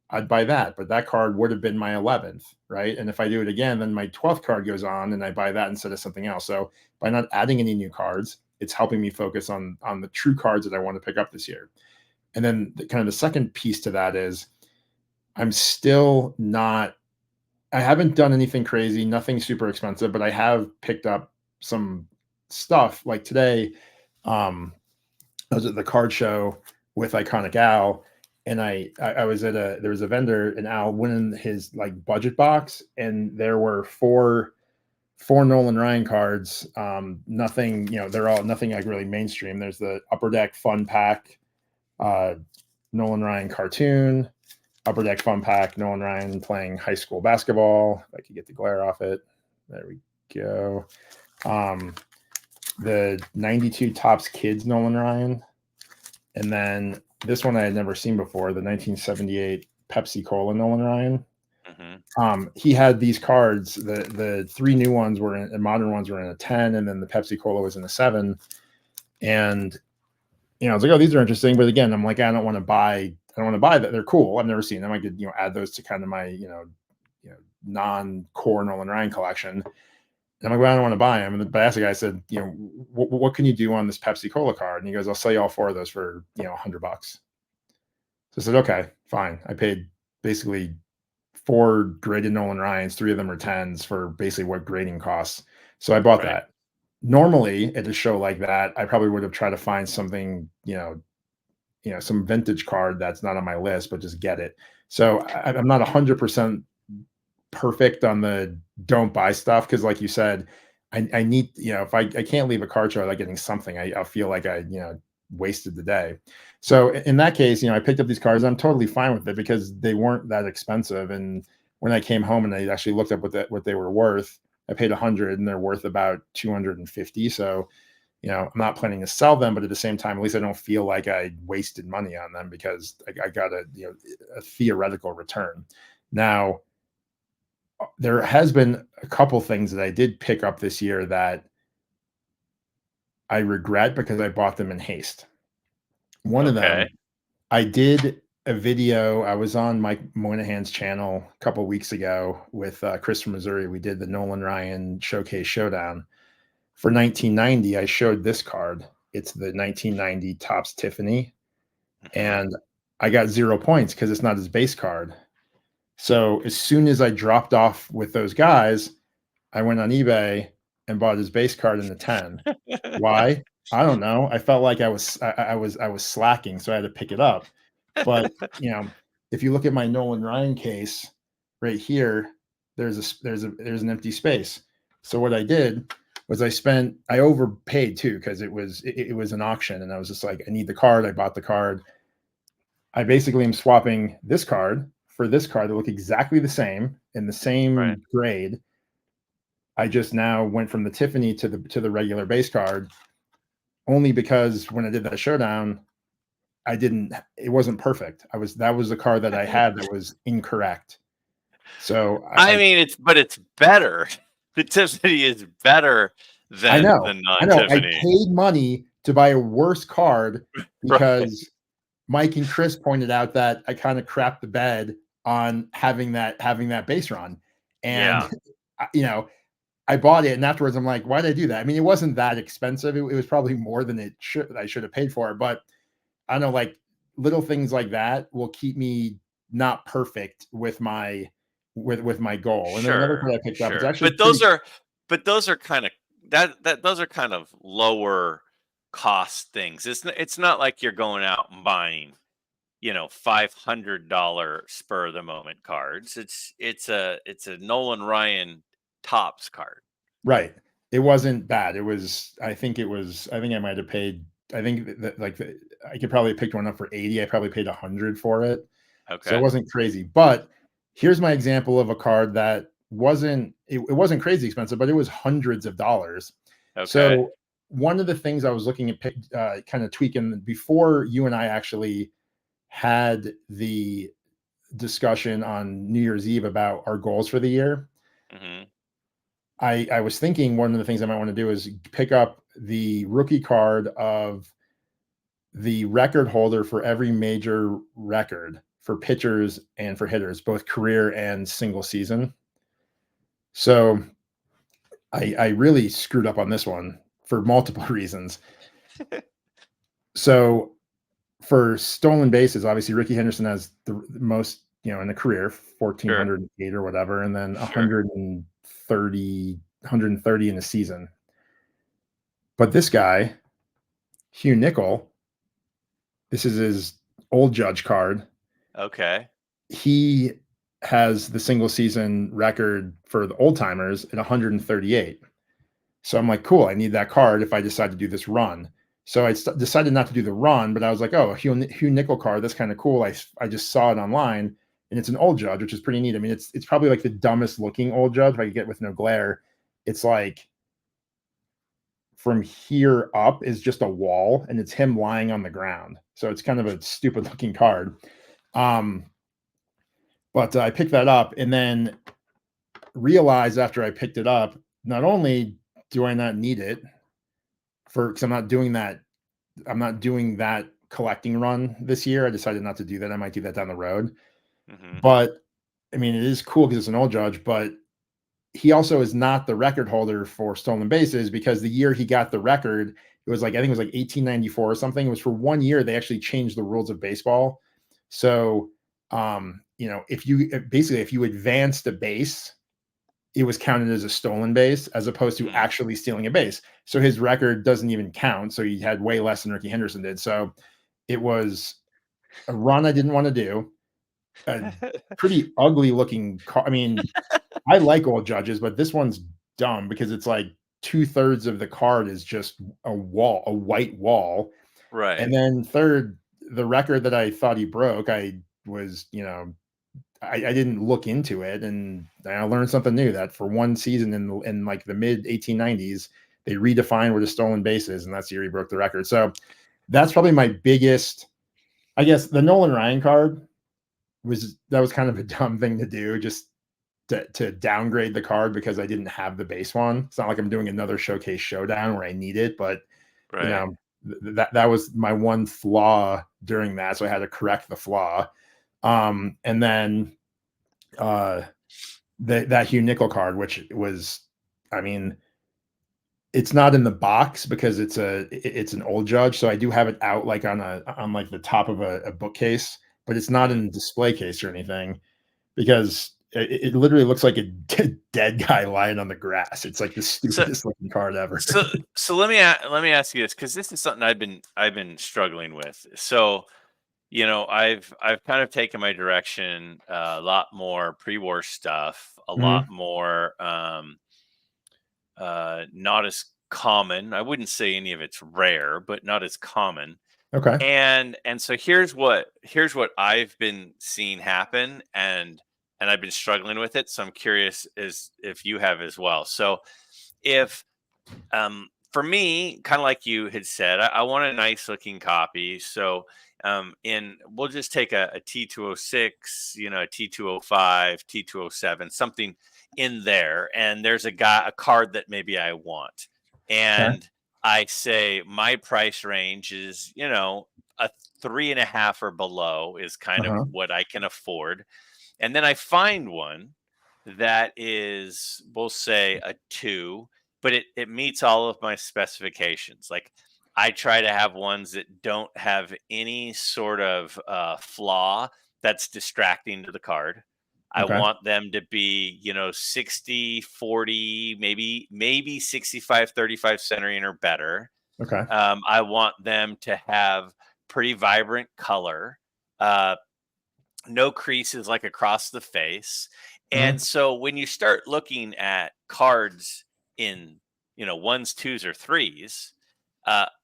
I'd buy that. But that card would have been my 11th, right? And if I do it again, then my 12th card goes on and I buy that instead of something else. So by not adding any new cards, it's helping me focus on the true cards that I want to pick up this year. And then kind of the second piece to that is I'm still not I haven't done anything crazy, nothing super expensive, but I have picked up some stuff. Like today, I was at the card show with Iconic Al, and I was at there was a vendor, and Al went in his like budget box, and there were four Nolan Ryan cards. Nothing, they're all nothing like really mainstream. There's the Upper Deck Fun Pack, uh, Nolan Ryan cartoon, Upper Deck Fun Pack, Nolan Ryan playing high school basketball. If I could get the glare off it. There we go. Um, the 92 Tops Kids Nolan Ryan. And then this one I had never seen before, the 1978 Pepsi Cola Nolan Ryan. Hmm. He had these cards. The three new ones were in, the modern ones were in a 10, and then the Pepsi Cola was in a 7. And I was like, oh, these are interesting. But again, I'm like, I don't want to buy. I don't want to buy that. They're cool. I've never seen them. I could add those to kind of my non-core Nolan Ryan collection. And I'm like, well, I don't want to buy them. And I asked the guy, I said, what can you do on this Pepsi Cola card? And he goes, I'll sell you all 4 of those for $100. So I said, okay, fine. I paid basically 4 graded Nolan Ryans, 3 of them are 10s for basically what grading costs. So I bought Right. that. Normally at a show like that, I probably would have tried to find something, some vintage card that's not on my list, but just get it. So I'm not 100% perfect on the don't buy stuff because, like you said, I need, if I can't leave a card show without getting something, I'll feel like I, wasted the day. So in that case, I picked up these cards. I'm totally fine with it because they weren't that expensive. And when I came home and I actually looked up what they were worth, I paid 100 and they're worth about 250. So I'm not planning to sell them, but at the same time, at least I don't feel like I wasted money on them because I got a theoretical return. Now, there has been a couple things that I did pick up this year that I regret because I bought them in haste. One of Okay. them, I did a video. I was on Mike Moynihan's channel a couple weeks ago with Chris from Missouri. We did the Nolan Ryan Showcase Showdown. For 1990, I showed this card. It's the 1990 Topps Tiffany, Hmm. and I got 0 points because it's not his base card. So as soon as I dropped off with those guys, I went on eBay and bought his base card in the 10. Why? I don't know. I felt like I was slacking, so I had to pick it up. But, if you look at my Nolan Ryan case right here, there's an empty space. So what I did was I overpaid too because it was an auction and I was just like, I need the card. I bought the card. I basically am swapping this card for this card that look exactly the same in the Right. same grade. I just now went from the Tiffany to the regular base card only because when I did that showdown, I didn't. It wasn't perfect. That was the car that I had that was incorrect. So I mean, it's better. The Tiffany is better I than know, the I know. I non-Tiffany. paid money to buy a worse card Right. because Mike and Chris pointed out that I kind of crapped the bed on having that base run, and Yeah, you know, I bought it, and afterwards I'm like, why did I do that? I mean, it wasn't that expensive. It was probably more than I should have paid for it, but I don't know, like little things like that will keep me not perfect with my goal. And then another sure, card I picked up, it's sure. actually pretty But those are kind of those are kind of lower cost things. It's not like you're going out and buying, $500 spur of the moment cards. It's a Nolan Ryan tops card. right. It wasn't bad. I think I might have paid I think that like I could probably have picked one up for 80. I probably paid 100 for it. So it Okay. wasn't crazy. But here's my example of a card that it wasn't crazy expensive, but it was hundreds of dollars. Okay. So one of the things I was looking at kind of tweaking before you and I actually had the discussion on New Year's Eve about our goals for the year, Mhm. I was thinking one of the things I might want to do is pick up the rookie card of the record holder for every major record for pitchers and for hitters, both career and single season. So I really screwed up on this one for multiple reasons. So for stolen bases, obviously Ricky Henderson has the most, in a career, Sure. 1,408 or whatever, and then Sure. 130 in a season. But this guy, Hugh Nickel, this is his old Judge card. Okay. He has the single season record for the old timers at 138. So I'm like, cool, I need that card if I decide to do this run. So I decided not to do the run, but I was like, oh, Hugh Nickel card, that's kind of cool. I just saw it online, and it's an old Judge, which is pretty neat. I mean, it's probably like the dumbest looking old Judge if I could get with no glare. It's like from here up is just a wall, and it's him lying on the ground. So it's kind of a stupid looking card. Um, but I picked that up, and then realized after I picked it up, not only do I not need it because I'm not doing that collecting run this year. I decided not to do that. I might do that down the road. Mhm. But I mean, it is cool because it's an old Judge, but he also is not the record holder for stolen bases because the year he got the record, it was like, I think it was like 1894 or something. It was for 1 year. They actually changed the rules of baseball. So, if you advanced a base, it was counted as a stolen base as opposed to Mhm. actually stealing a base. So his record doesn't even count. So he had way less than Ricky Henderson did. So it was a run I didn't want to do. A pretty ugly looking car. I mean, I like old Judges, but this one's dumb because it's like 2/3 of the card is just a white wall. Right. And then third, the record that I thought he broke, I didn't look into it, and I learned something new that for one season in like the mid 1890s, they redefined what a stolen base is, and that's the year he broke the record. So that's probably my biggest. I guess the Nolan Ryan card was kind of a dumb thing to do, just to downgrade the card because I didn't have the base one. It's not like I'm doing another showcase showdown where I need it, but you Right. know that was my one flaw during that, so I had to correct the flaw. And then uh that Hugh Nickel card, which was, I mean, it's not in the box because it's an old Judge, so I do have it out like on like the top of a bookcase, but it's not Mhm. in the display case or anything because it literally looks like a dead guy lying on the grass. It's like the So stupidest looking card ever. so so let me ask you this, because this is something I've been struggling with. So, I've kind of taken my direction a lot more pre-war stuff, a lot Mhm. more not as common. I wouldn't say any of it's rare, but not as common. Okay. And so here's what I've been seeing happen, and I've been struggling with it. So I'm curious as if you have as well. So if for me, kind of like you had said, I want a nice looking copy. So in we'll just take a T206, a T205, T207, something in there, and there's a card that maybe I want, Okay. and I say my price range is a three and a half or below is kind of Uh-huh. what I can afford, and then I find one that is, we'll say, a 2, but it meets all of my specifications. Like, I try to have ones that don't have any sort of, flaw that's distracting to the card. I Okay. want them to be, 60, 40, maybe 65, 35 centering or better. Okay. I want them to have pretty vibrant color. Uh no creases like across the face. And Mhm. so when you start looking at cards in, ones, twos, or threes,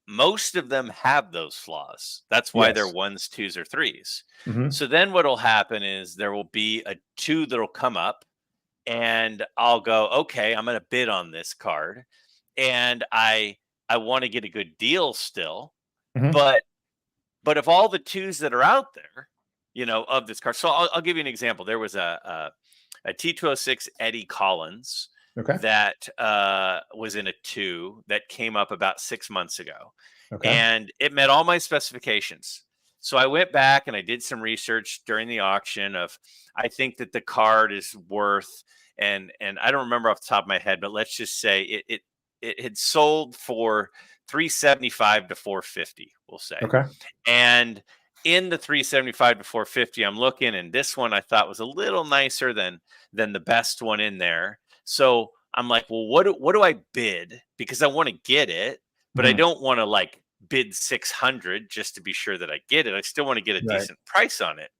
most of them have those flaws. That's why they're Yes. ones, twos, or threes. Mhm. So then what'll happen is there will be a two that'll come up, and I'll go, okay, I'm gonna bid on this card. And I want to get a good deal still, Mhm. but of all the twos that are out there, of this car, so I'll give you an example. There was a T206 Eddie Collins Okay. that was in a two that came up about 6 months ago, Okay. and it met all my specifications. So I went back and I did some research during the auction of, I think that the card is worth, and I don't remember off the top of my head, but let's just say it had sold for 375 to 450, we'll say. Okay. And in the 375 to 450, I'm looking, and this one I thought was a little nicer than the best one in there. So I'm like, well, what do I bid? Because I want to get it, but I Mhm. don't want to like bid 600 just to be sure that I get it. I still want to get a Right. decent price on it.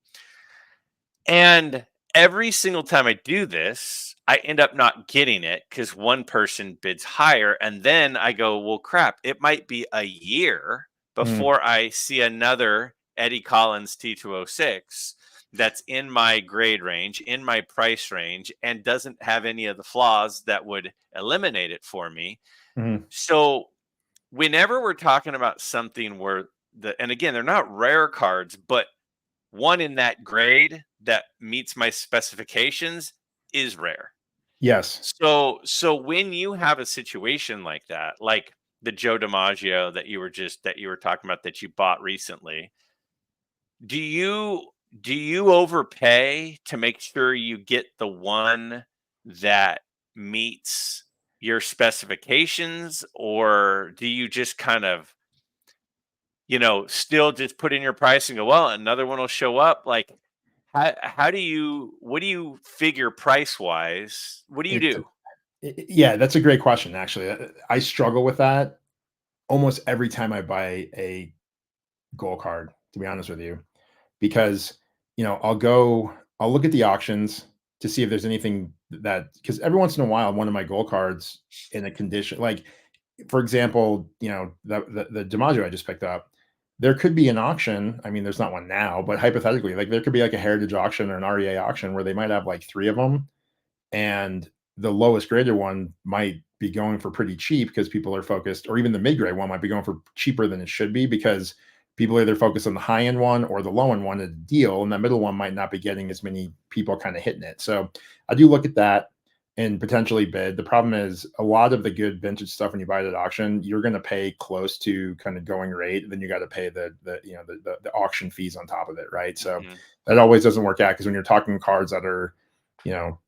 And every single time I do this, I end up not getting it because one person bids higher. And then I go, well, crap, it might be a year Mm. before I see another Eddie Collins T206 that's in my grade range, in my price range, and doesn't have any of the flaws that would eliminate it for me. Mhm. So whenever we're talking about something where and again, they're not rare cards, but one in that grade that meets my specifications is rare. Yes. So when you have a situation like that, like the Joe DiMaggio that you were talking about that you bought recently, do you overpay to make sure you get the one that meets your specifications, or do you just kind of, still just put in your price and go, well, another one will show up? Like, how do you what do you figure price wise? What do you It do? yeah, that's a great question, actually. I struggle with that almost every time I buy a goal card, to be honest with you, because, I'll look at the auctions to see if there's anything that, because every once in a while, one of my goal cards in a condition, like, for example, the DiMaggio I just picked up, there could be an auction. I mean, there's not one now, but hypothetically, like, there could be like a heritage auction or an REA auction where they might have like 3 of them, and the lowest graded one might be going for pretty cheap because people are focused, or even the mid grade one might be going for cheaper than it should be because people are either focused on the high end one or the low end one at a deal, and that middle one might not be getting as many people kind of hitting it. So I do look at that and potentially bid. The problem is a lot of the good vintage stuff when you buy it at auction, you're going to pay close to kind of going rate. Then you got to pay the auction fees on top of it, right? So Mhm, that always doesn't work out because when you're talking cards that are, you know,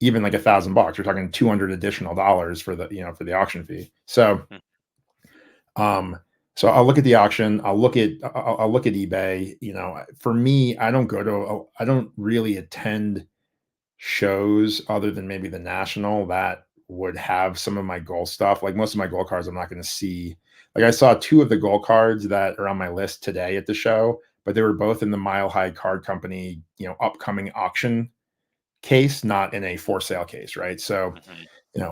even like $1,000, you're talking 200 additional dollars for for the auction fee. mm, Um, so I'll look at the auction. I'll look at eBay. For me, I don't really attend shows other than maybe the national that would have some of my goal stuff. Like most of my goal cards, I'm not going to see. Like I saw two of the goal cards that are on my list today at the show, but they were both in the Mile High Card Company, upcoming auction case, not in a for sale case, right? So, mhm,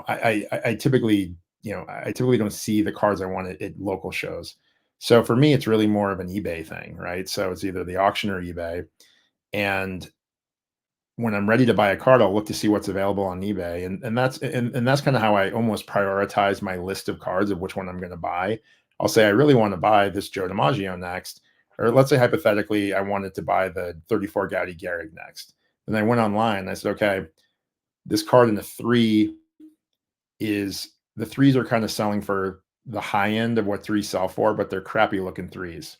I typically don't see the cards I want at local shows. So for me, it's really more of an eBay thing, right? So it's either the auction or eBay. And when I'm ready to buy a card, I'll look to see what's available on eBay, and that's kind of how I almost prioritize my list of cards of which one I'm going to buy. I'll say I really want to buy this Joe DiMaggio next, or let's say hypothetically I wanted to buy the 34 Gaudy Gehrig next. And I went online and I said, okay, this card in the three is the threes are kind of selling for the high end of what threes sell for, but they're crappy looking threes.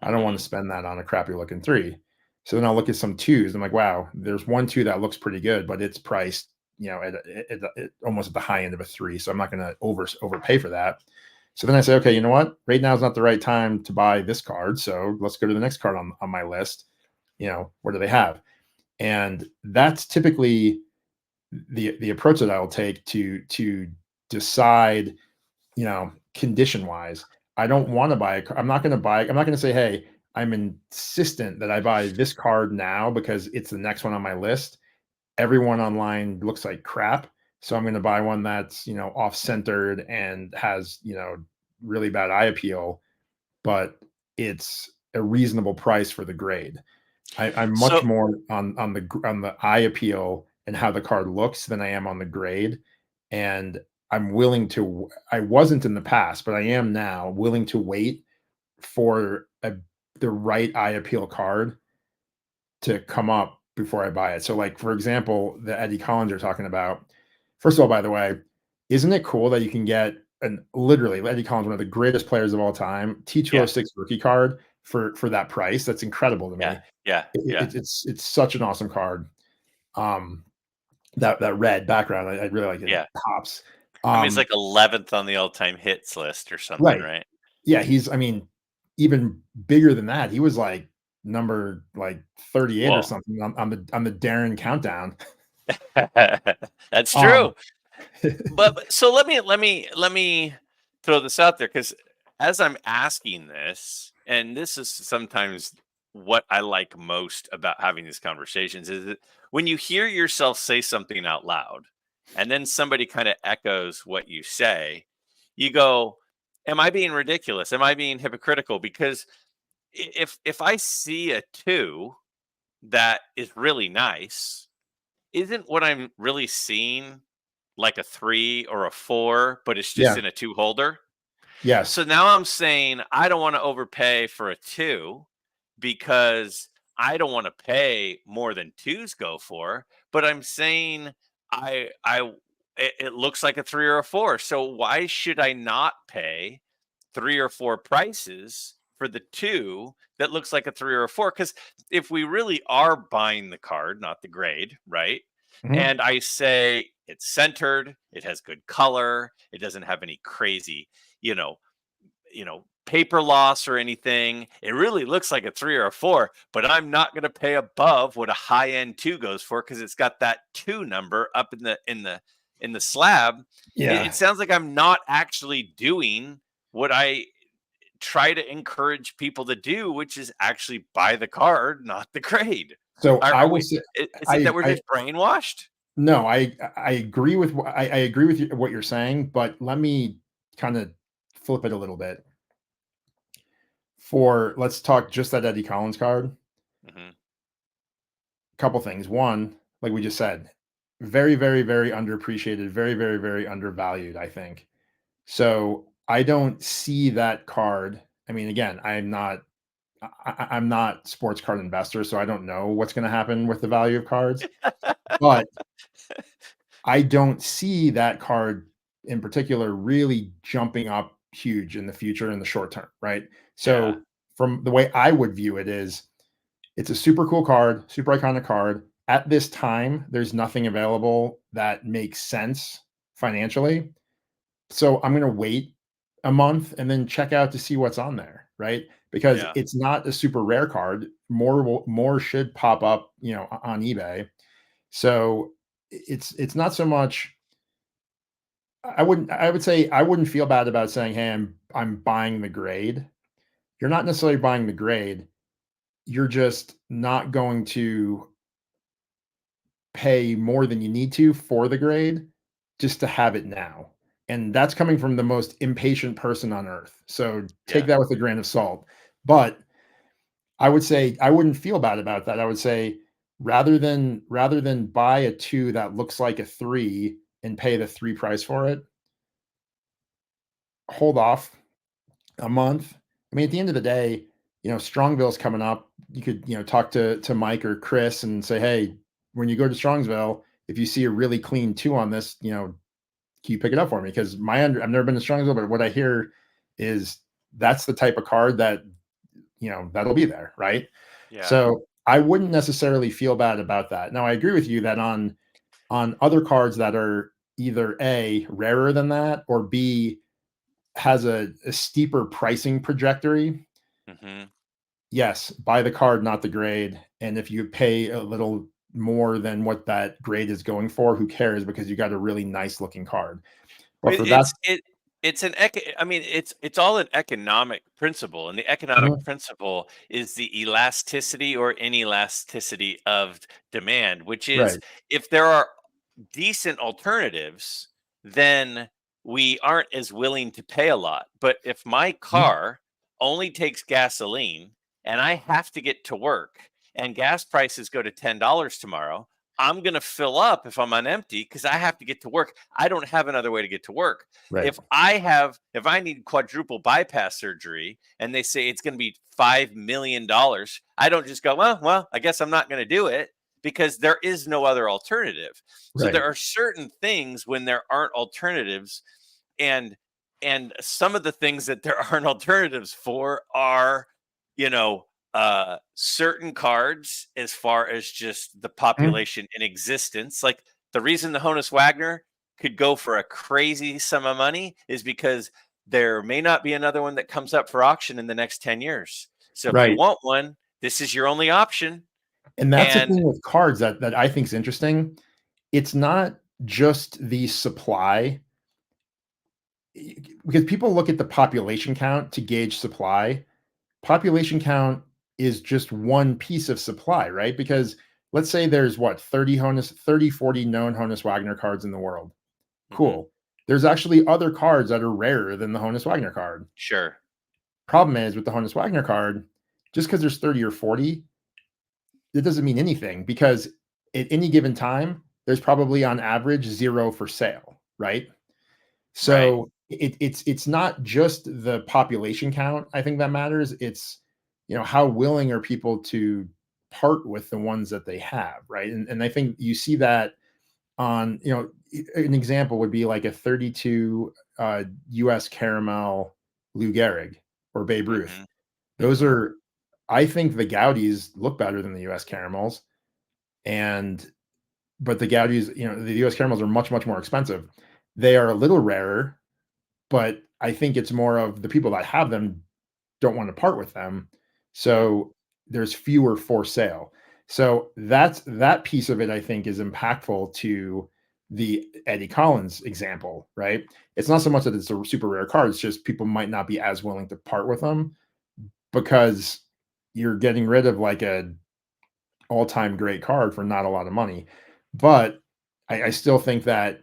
I don't want Hmm. to spend that on a crappy looking three. So then I'll look at some twos. I'm like, wow, there's one two that looks pretty good, but it's priced, at almost at the high end of a three. So I'm not going to overpay for that. So then I say, okay, you know what? Right now is not the right time to buy this card. So let's go to the next card on my list. What do they have? And that's typically the approach that I will take to decide, condition wise. I don't want to buy I'm not going to buy, I'm not going to say, hey, I'm insistent that I buy this card now because it's the next one on my list. Everyone online looks like crap. So I'm going to buy one that's, off centered and has, really bad eye appeal, but it's a reasonable price for the grade. I'm much So more on the eye appeal and how the card looks than I am on the grade. And I'm willing to. I wasn't in the past, but I am now willing to wait for the right eye appeal card to come up before I buy it. So, like for example, the Eddie Collins you're talking about. First of all, by the way, isn't it cool that you can get an literally Eddie Collins, one of the greatest players of all time, yeah, T206 rookie card for that price? That's incredible to yeah, me. yeah, yeah. It's such an awesome card. Um, that red background, I really like it. It Yeah. pops. I mean, it's Um, like 11th on the all-time hits list or something, right. right? Yeah, I mean, even bigger than that. He was like number like 38 or Whoa. something on the Darren countdown. That's Um, true. But so let me throw this out there because as I'm asking this, and this is sometimes what I like most about having these conversations is that when you hear yourself say something out loud, and then somebody kind of echoes what you say, you go, "Am I being ridiculous? Am I being hypocritical?" Because if I see a two that is really nice, isn't what I'm really seeing like a 3 or a 4, but it's just yeah, in a 2 holder? yes. So now I'm saying I don't wanna overpay for a 2 because I don't wanna pay more than 2s go for, but I'm saying I it looks like a 3 or a 4, so why should I not pay 3 or 4 prices for the 2 that looks like a 3 or a 4? Because if we really are buying the card, not the grade, right? Mhm. And I say it's centered, it has good color, it doesn't have any crazy, you know, paper loss or anything. It really looks like a 3 or a 4, but I'm not going to pay above what a high end 2 goes for because it's got that 2 number up in the slab. It Yeah. sounds like I'm not actually doing what I try to encourage people to do, which is actually buy the card, not the grade. So Are, I are will we? say Is it I that we're I just brainwashed? no, I agree with I agree with what you're saying, but let me kind of flip it a little bit. Let's talk just that Eddie Collins card. Hmm. Couple things. One, like we just said, very, very, very underappreciated, very, very, very undervalued, I think. So I don't see that card. I mean, again, I'm not sports card investor, so I don't know what's going to happen with the value of cards. But I don't see that card in particular really jumping up huge in the future in the short term, right? Yeah, So from the way I would view it is it's a super cool card, super iconic card. At this time, there's nothing available that makes sense financially. So I'm going to wait a month and then check out to see what's on there, right? Because yeah. it's not a super rare card. More should pop up, on eBay. So it's not so much. I would say I wouldn't feel bad about saying, "Hey, I'm buying the grade." You're not necessarily buying the grade. You're just not going to pay more than you need to for the grade just to have it now. And that's coming from the most impatient person on earth. So take Yeah. that with a grain of salt. But I would say I wouldn't feel bad about that. I would say rather than buy a 2 that looks like a 3 and pay the 3 price for it, hold off a month. I mean, at the end of the day, Strongville's coming up. You could, talk to Mike or Chris and say, "Hey, when you go to Strongsville, if you see a really clean 2 on this, can you pick it up for me?" Because I've never been to Strongsville, but what I hear is that's the type of card that, that'll be there, right? Yeah. So I wouldn't necessarily feel bad about that. Now, I agree with you that on other cards that are either A, rarer than that, or B, has a steeper pricing trajectory. Hmm. Yes, buy the card, not the grade. And if you pay a little more than what that grade is going for, who cares? Because you got a really nice looking card. But It, for that, it's it it's an I mean, it's all an economic principle, and the economic Mhm. principle is the elasticity or inelasticity of demand, which is Right. if there are decent alternatives, then we aren't as willing to pay a lot. But if my Mhm. car only takes gasoline and I have to get to work and gas prices go to $10 tomorrow, I'm going to fill up if I'm on empty because I have to get to work. I don't have another way to get to work. Right. If I need quadruple bypass surgery and they say it's going to be $5 million, I don't just go, well, I guess I'm not going to do it because there is no other alternative. So there Right. are certain things when there aren't alternatives, and some of the things that there aren't alternatives for are, you know, certain cards as far as just the Mhm. population in existence. Like the reason the Honus Wagner could go for a crazy sum of money is because there may not be another one that comes up for auction in the next 10 years. So if you Right. want one, this is your only option. And that's the And thing with cards that I think is interesting. It's not just the supply, because people look at the population count to gauge supply. Population count is just one piece of supply, right? Because let's say there's what, 30, 40 known Honus Wagner cards in the world. mhm, Cool. There's actually other cards that are rarer than the Honus Wagner card. sure, Problem is with the Honus Wagner card, just because there's 30 or 40, it doesn't mean anything because at any given time, there's probably on average 0 for sale, right? right. So it's not just the population count, I think that matters. It's, how willing are people to part with the ones that they have, right? And I think you see that on, an example would be like a 32 US caramel Lou Gehrig or Babe Ruth. Mhm, Those mhm, are, I think the Gaudis look better than the US caramels. And but the Gaudis, the US caramels are much, much more expensive. They are a little rarer, but I think it's more of the people that have them don't want to part with them. mm, So there's fewer for sale. So that piece of it, I think, is impactful to the Eddie Collins example, right? It's not so much that it's a super rare card, it's just people might not be as willing to part with them because you're getting rid of like a all-time great card for not a lot of money. But I still think that,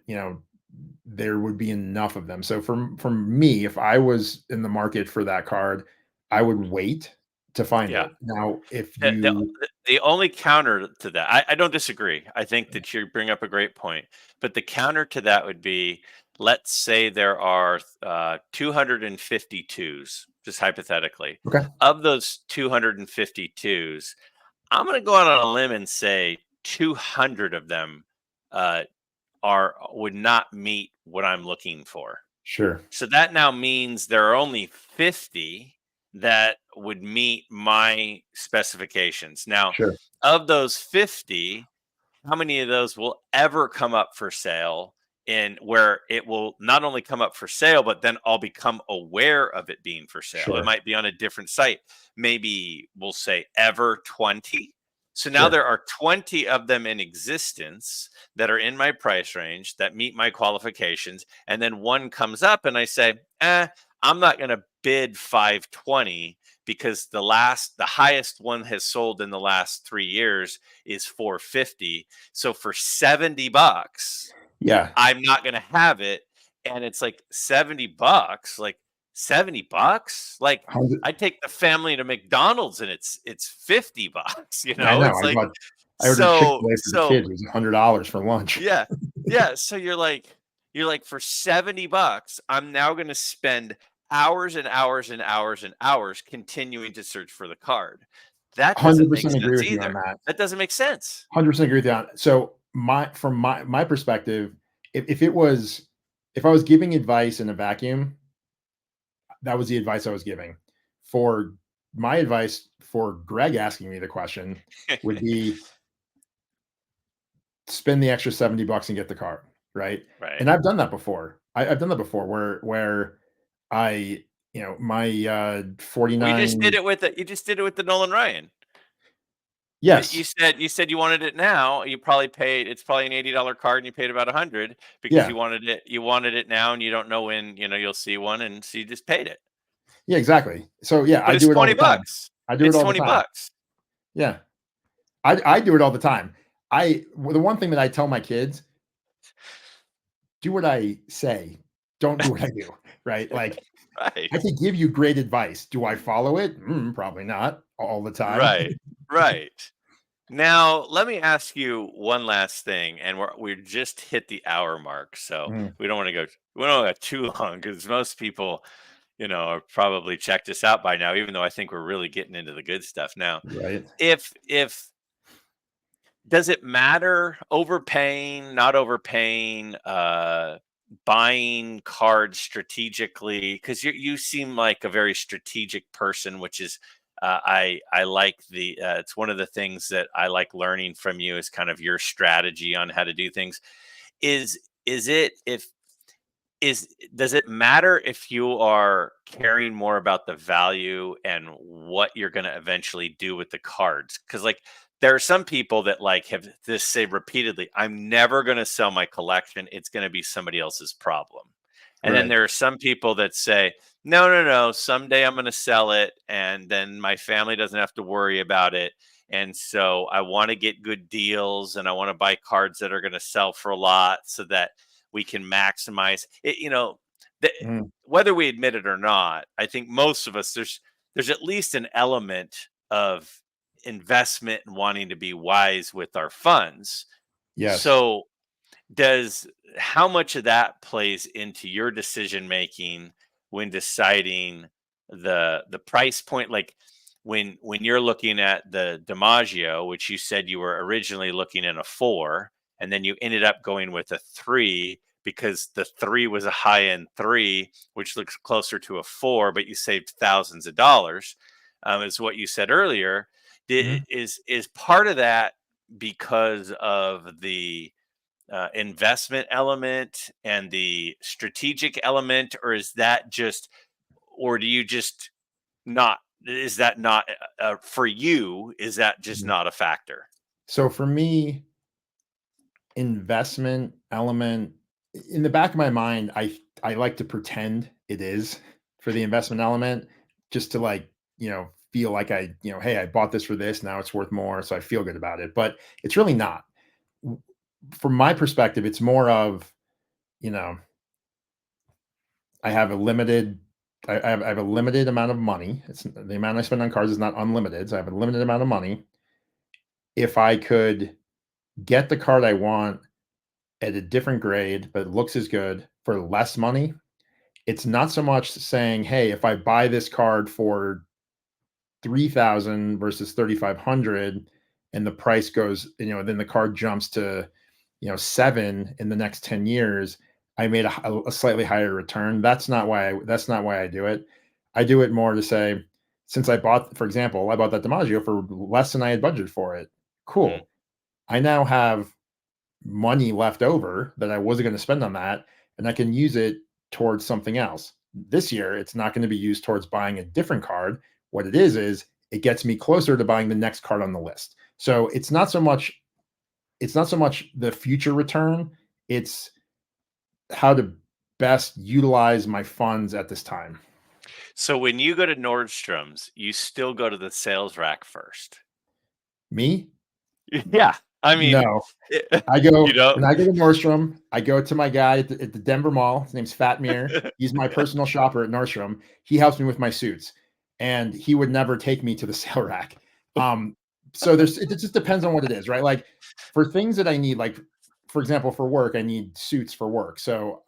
there would be enough of them. So from me, if I was in the market for that card, I would wait to find yeah. it. Now, if The the you the only counter to that, I don't disagree. I think that you bring up a great point, but the counter to that would be, let's say there are 252s, just hypothetically. okay, Of those 252s, I'm going to go out on a limb and say 200 of them uh, would not meet what I'm looking for. sure, So that now means there are only 50 that would meet my specifications. Now, sure, of those 50, how many of those will ever come up for sale, in where it will not only come up for sale, but then I'll become aware of it being for sale? It sure, might be on a different site. Maybe we'll say ever 20. So now sure. there are 20 of them in existence that are in my price range that meet my qualifications. And then one comes up and I say, I'm not going to bid 520 because the highest one has sold in the last 3 years is 450. So for $70, Yeah. I'm not going to have it. And it's like $70, like $70, like 100 I take the family to McDonald's and it's $50. I know. It's I like, got. I ordered So Chick-fil-A for the so kids. It was $100 for lunch. yeah. Yeah, so you're like for $70, I'm now going to spend hours and hours and hours and hours continuing to search for the card. That doesn't make 100% agree sense with you on either. that. That doesn't make sense. 100% agree with you on so from my perspective, if it was if I was giving advice in a vacuum, that was the advice I was giving. For my advice for Greg asking me the question would be spend the extra $70 and get the card, right? Right. And I've done that before. I've done that before where I, my Well, $49. you just did it with the Nolan Ryan. You Yes. said you wanted it now. You probably paid. It's probably an $80 card, and you paid about 100 because Yeah. you wanted it now, and you don't know when you'll see one, and so you just paid it. Yeah, exactly. So yeah, But I it's do it all 20 the time. bucks. I do it It's all the 20 time. bucks. Yeah. I do it all the time. The one thing that I tell my kids, do what I say, don't do what I do, right? Like, I Right. could give you great advice. Do I follow it? Probably not all the time. Right. Right. Now, let me ask you one last thing, and we just hit the hour mark, so Mhm, we don't want to go too long because most people, have probably checked us out by now. Even though I think we're really getting into the good stuff now. right, If does it matter overpaying, not overpaying, buying cards strategically? Because you seem like a very strategic person, which is I like it's one of the things that I like learning from you is kind of your strategy on how to do things. Is it if is does it matter if you are caring more about the value and what you're going to eventually do with the cards? Because like there are some people that like have this say repeatedly, I'm never going to sell my collection, it's going to be somebody else's problem. And then right. there are some people that say, no, no, no, someday I'm going to sell it and then my family doesn't have to worry about it. And so I want to get good deals and I want to buy cards that are going to sell for a lot so that we can maximize it. The, Mhm, whether we admit it or not, I think most of us there's at least an element of investment and wanting to be wise with our funds. yes. So does how much of that plays into your decision making when deciding the price point, like when you're looking at the DiMaggio, which you said you were originally looking at a 4 and then you ended up going with a 3 because the 3 was a high end 3 which looks closer to a 4 but you saved thousands of dollars, is what you said earlier. Mhm. Is part of that because of the investment element and the strategic element, or is that just, or do you just not? Is that not for you? Is that just Mhm. not a factor? So for me, investment element in the back of my mind, I like to pretend it is for the investment element, just to like, feel like hey, I bought this for this, now it's worth more, so I feel good about it. But it's really not. W- From my perspective, it's more of, you know, I have a limited I have a limited amount of money. It's the amount I spend on cars is not unlimited. So I have a limited amount of money. If I could get the card I want at a different grade, but it looks as good for less money, it's not so much saying, "Hey, if I buy this card for 3,000 versus 3,500 and the price goes, then the card jumps to, 7 in the next 10 years, I made a slightly higher return." That's not why I do it. I do it more to say, since for example, I bought that DiMaggio for less than I had budgeted for it. Mm. Cool. I now have money left over that I wasn't going to spend on that, and I can use it towards something else. This year, it's not going to be used towards buying a different card. What it is it gets me closer to buying the next card on the list. So it's not so much the future return, it's how to best utilize my funds at this time. So when you go to Nordstrom's, you still go to the sales rack first. Me? Yeah, I mean, No. it, I you go know. when I go to Nordstrom, I go to my guy at the Denver Mall. His name's Fatmir. He's my personal shopper at Nordstrom. He helps me with my suits, and he would never take me to the sale rack. Um, so it just depends on what it is, right? Like for things that I need, like for example, for work, I need suits for work. So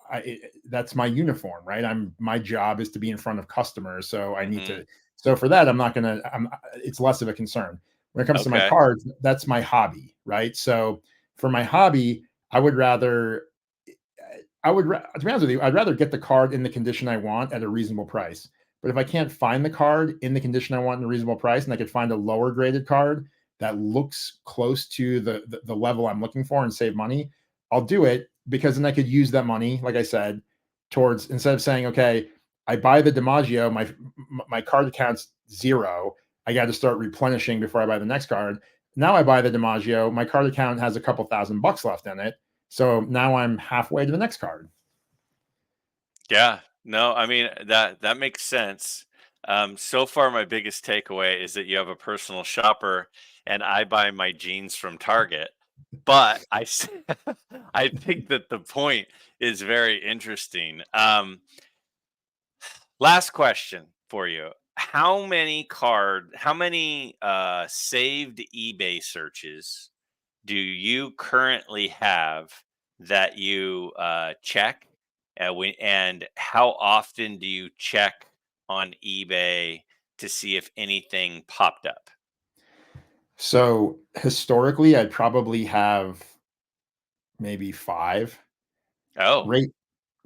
that's my uniform, right? My job is to be in front of customers, so I need Hmm. to. So for that, I'm not gonna. It's less of a concern. When it comes to my Okay. cards, that's my hobby, right? So for my hobby, I would rather. To be honest with you, I'd rather get the card in the condition I want at a reasonable price. But if I can't find the card in the condition I want in a reasonable price, and I could find a lower graded card that looks close to the level I'm looking for and save money, I'll do it because then I could use that money, like I said, towards instead of saying, okay, I buy the DiMaggio, my card account's zero. I got to start replenishing before I buy the next card. Now I buy the DiMaggio, my card account has a couple $1,000 left in it. So now I'm halfway to the next card. Yeah. No, I mean that makes sense. So far, my biggest takeaway is that you have a personal shopper, and I buy my jeans from Target. But I think that the point is very interesting. Last question for you. How many saved eBay searches do you currently have that you check? And how often do you check on eBay to see if anything popped up? So historically, I'd probably have maybe five. Oh, Right,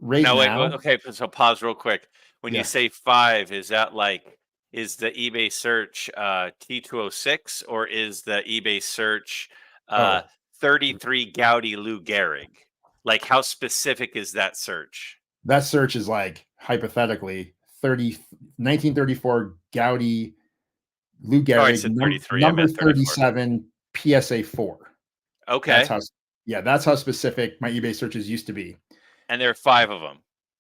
right no, wait, now, okay, so pause real quick. When you yeah. say 5, is that like is the eBay search, T206 or is the eBay search, uh, Oh, 33 Gaudi Lou Gehrig? Like, how specific is that search? that search is like hypothetically 1934 Gaudi Lou Oh, I Gehrig said 33, I number meant 34. 37 PSA 4. That's Okay, how yeah, that's how specific my eBay searches used to be. and there are 5 of them.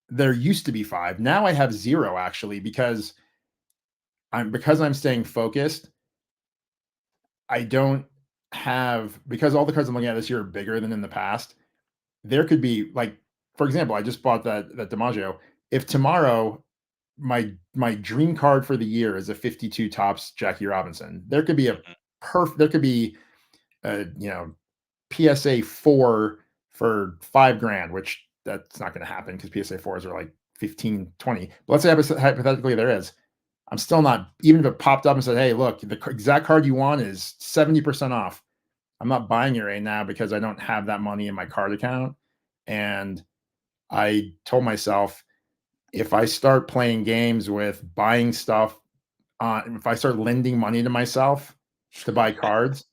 There used to be five. Now I have zero actually because I'm staying focused. I don't have because all the cards I'm looking at this year are bigger than in the past. There could be like, for example, I just bought that DiMaggio. If tomorrow my dream card for the year is a 52 tops Jackie Robinson, Mhm. there could be a PSA 4 for 5 grand, which that's not going to happen because PSA 4s are like 15, 20. But let's say hypothetically there is. I'm still not, even if it popped up and said, hey, look, the exact card you want is 70% off. I'm not buying it right now because I don't have that money in my card account. And I told myself, if I start playing games with buying stuff, if I start lending money to myself to buy cards,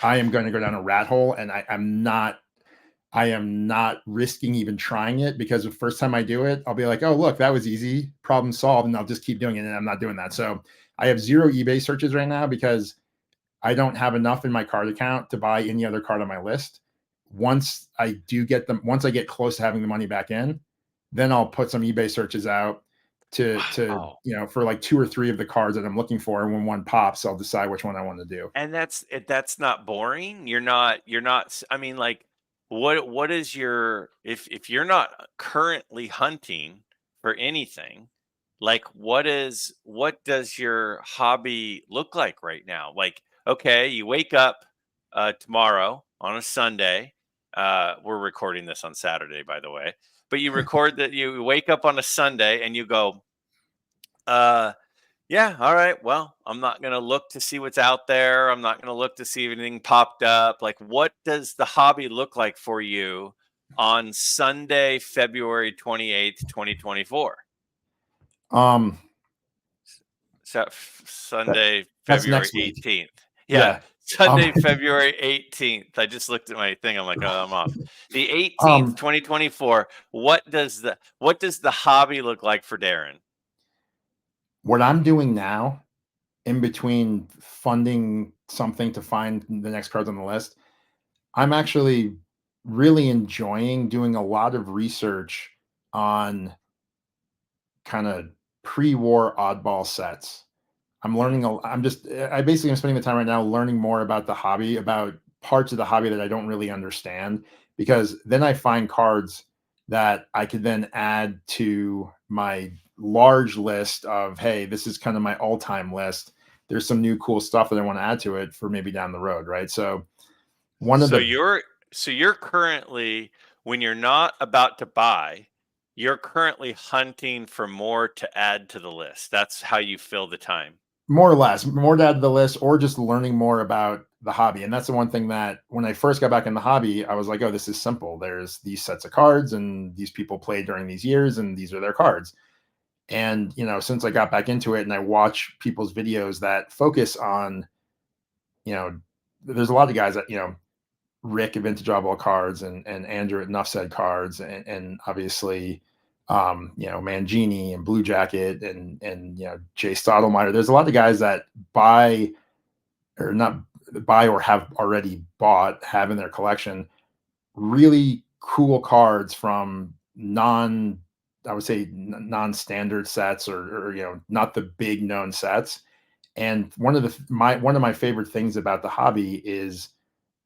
I am going to go down a rat hole, and I am not risking even trying it because the first time I do it, I'll be like, oh, look, that was easy, problem solved, and I'll just keep doing it. And I'm not doing that. So I have zero eBay searches right now because I don't have enough in my card account to buy any other card on my list. Once I get close to having the money back in, then I'll put some eBay searches out Wow. for like two or three of the cards that I'm looking for. And when one pops, I'll decide which one I want to do. And that's not boring? You're not I mean, like, what is your if you're not currently hunting for anything, like, what does your hobby look like right now? Like, okay, you wake up, tomorrow on a Sunday, we're recording this on Saturday, by the way, but you wake up on a Sunday and you go, uh yeah, all right. Well, I'm not going to look to see what's out there. I'm not going to look to see if anything popped up. Like, what does the hobby look like for you on Sunday, February 28th, 2024? Um, So, that Sunday, that's February next week. 18th. Yeah, Yeah. Um, Sunday, February 18th. I just looked at my thing. I'm like, oh, I'm off. The 18th, um, 2024. What does the hobby look like for Darren? what I'm doing now in between funding something to find the next cards on the list, I'm actually really enjoying doing a lot of research on kind of pre-war oddball sets. Mm, I basically am spending the time right now learning more about the hobby, about parts of the hobby that I don't really understand, because then I find cards that I could then add to my large list of, hey, this is kind of my all-time list. there's some new cool stuff that I want to add to it for maybe down the road, right? So one of So the you're currently, when you're not about to buy, you're currently hunting for more to add to the list. That's how you fill the time. More or less, more to add to the list, or just learning more about the hobby. And that's the one thing that when I first got back in the hobby, I was like, oh, this is simple. There's these sets of cards, and these people played during these years, and these are their cards. And, since I got back into it and I watch people's videos that focus on, you know, there's a lot of guys that, Rick at Vintage Oddball Cards and Andrew at Nuff Said Cards and obviously Mangini and Blue Jacket and Jay Stottlemyre. There's a lot of guys that buy or not buy or have already bought, have in their collection really cool cards from I would say non-standard sets or not the big known sets. And one of my favorite things about the hobby is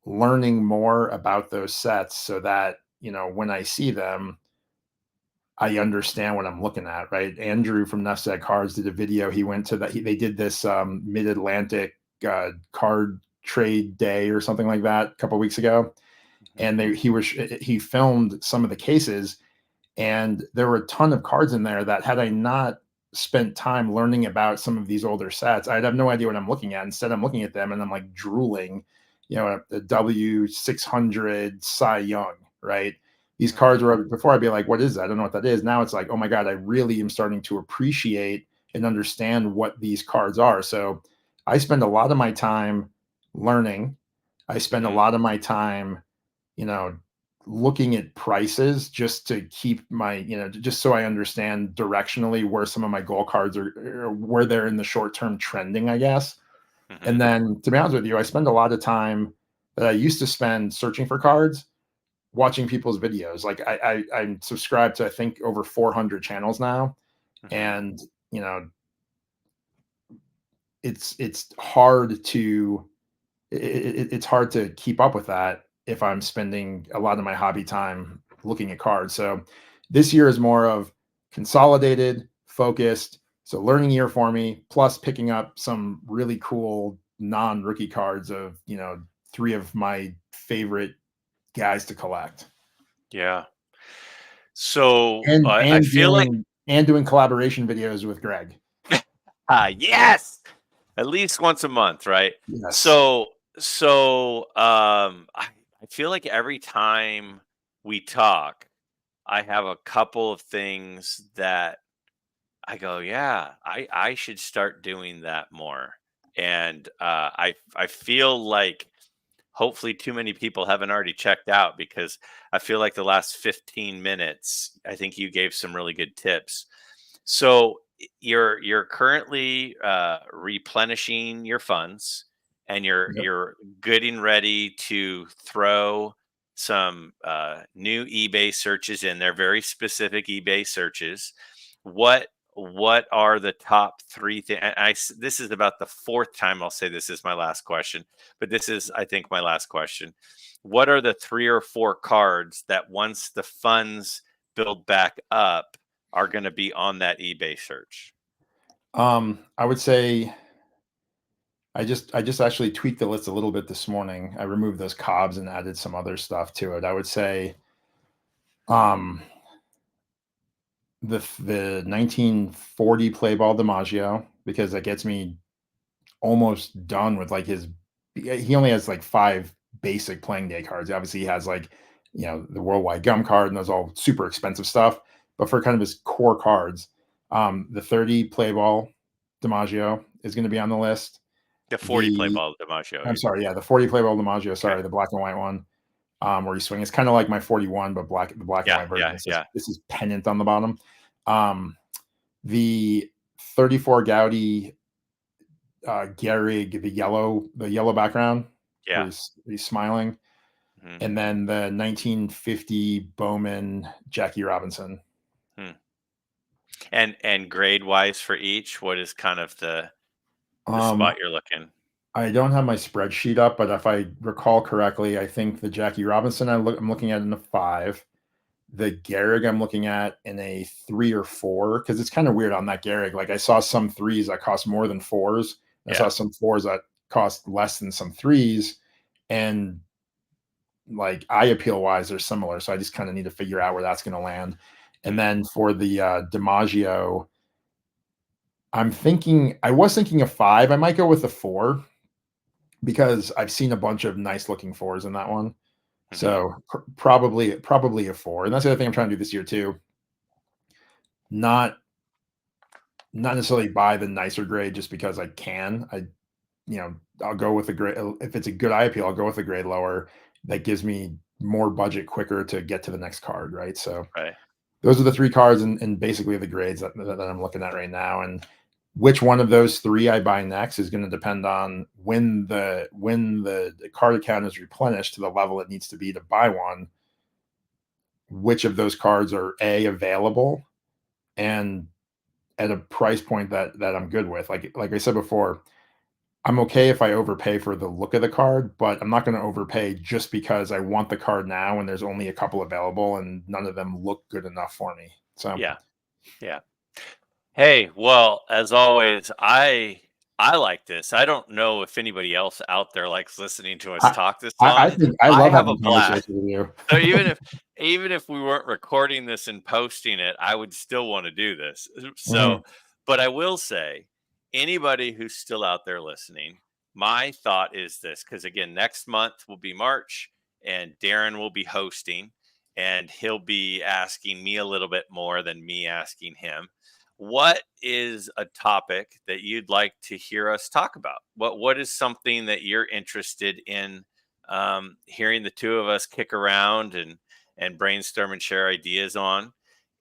learning more about those sets so that, when I see them, I understand what I'm looking at, right? Andrew from Nuff Said Cards did a video. He went to they did this Mid-Atlantic card trade day or something like that a couple weeks ago. Mhm. And he filmed some of the cases, and there were a ton of cards in there that had I not spent time learning about some of these older sets, I'd have no idea what I'm looking at. Instead, I'm looking at them and I'm like drooling, a W600 Cy Young, right? These cards Mhm. were before I'd be like, what is that? I don't know what that is. Now it's like, oh my God, I really am starting to appreciate and understand what these cards are. So I spend a lot of my time learning. I spend a Mhm. lot of my time, you know, looking at prices just to keep my, just so I understand directionally where some of my goal cards are, or where they're in the short term trending, I guess. And Mhm. then to be honest with you, I spend a lot of time that I used to spend searching for cards, watching people's videos. Like I'm subscribed to I think over 400 channels now, Mhm. and you know it's hard to it's hard to keep up with that if I'm spending a lot of my hobby time looking at cards. So this year is more of consolidated, focused. So learning year for me, plus picking up some really cool non-rookie cards of, three of my favorite guys to collect. Yeah. So And I and feel like, doing collaboration videos with Greg. yes, at least once a month, right? Yes. So I feel like every time we talk, I have a couple of things that I go, yeah, I should start doing that more. And I feel like hopefully too many people haven't already checked out, because I feel like the last 15 minutes, I think you gave some really good tips. So you're currently replenishing your funds, and Yep. you're getting ready to throw some new eBay searches in there, very specific eBay searches. What are the top three things? This is about the fourth time I'll say this is my last question, but this is, I think, my last question. What are the three or four cards that once the funds build back up are going to be on that eBay search? I would say I just actually tweaked the list a little bit this morning. I removed those cobs and added some other stuff to it. I would say um the 1940 play ball DiMaggio, because that gets me almost done with like his he only has like five basic playing day cards. Obviously he has like, the worldwide gum card and those all super expensive stuff. But for kind of his core cards, the 30 play ball DiMaggio is going to be on the list. The 40 play The ball DiMaggio, I'm you're sorry, yeah, the 40 play ball DiMaggio, okay. sorry, the black and white one, where you swing. It's kind of like my 41, but the black and Yeah, white version. yeah, It says yeah, this is pennant on the bottom. Um, the 34 Gaudi Gehrig, the yellow background where yeah. he's smiling, Hmm. and then the 1950 Bowman Jackie Robinson. Hmm. And grade wise for each, what is kind of the Um, spot you're looking? I don't have my spreadsheet up, but if I recall correctly, I think the Jackie Robinson I'm looking at in a 5. The Gehrig I'm looking at in a 3 or 4, because it's kind of weird on that Gehrig. Like I saw some threes that cost more than fours. I saw Yeah. some fours that cost less than some threes, and like eye appeal wise, they're similar. So I just kind of need to figure out where that's going to land. And Mhm. then for the DiMaggio, I was thinking a five. I might go with a four because I've seen a bunch of nice looking fours in that one. Mhm. So probably a four. And that's the other thing I'm trying to do this year too. Not not necessarily buy the nicer grade just because I can. I'll go with a grade if it's a good eye appeal, I'll go with a grade lower that gives me more budget quicker to get to the next card, right? So Right. those are the three cards and basically the grades that I'm looking at right now. And which one of those three I buy next is going to depend on when the card account is replenished to the level it needs to be to buy one. Which of those cards are available and at a price point that I'm good with. Like I said before, I'm okay if I overpay for the look of the card, but I'm not going to overpay just because I want the card now and there's only a couple available and none of them look good enough for me. So Yeah. Yeah. Hey, well, as always, I like this. I don't know if anybody else out there likes listening to us I talk this I long. think I I love have a having blast. conversations with you. So even if we weren't recording this and posting it, I would still want to do this. So, Mhm. but I will say, anybody who's still out there listening, my thought is this, because again, next month will be March and Darren will be hosting and he'll be asking me a little bit more than me asking him. What is a topic that you'd like to hear us talk about? What is something that you're interested in hearing the two of us kick around and brainstorm and share ideas on?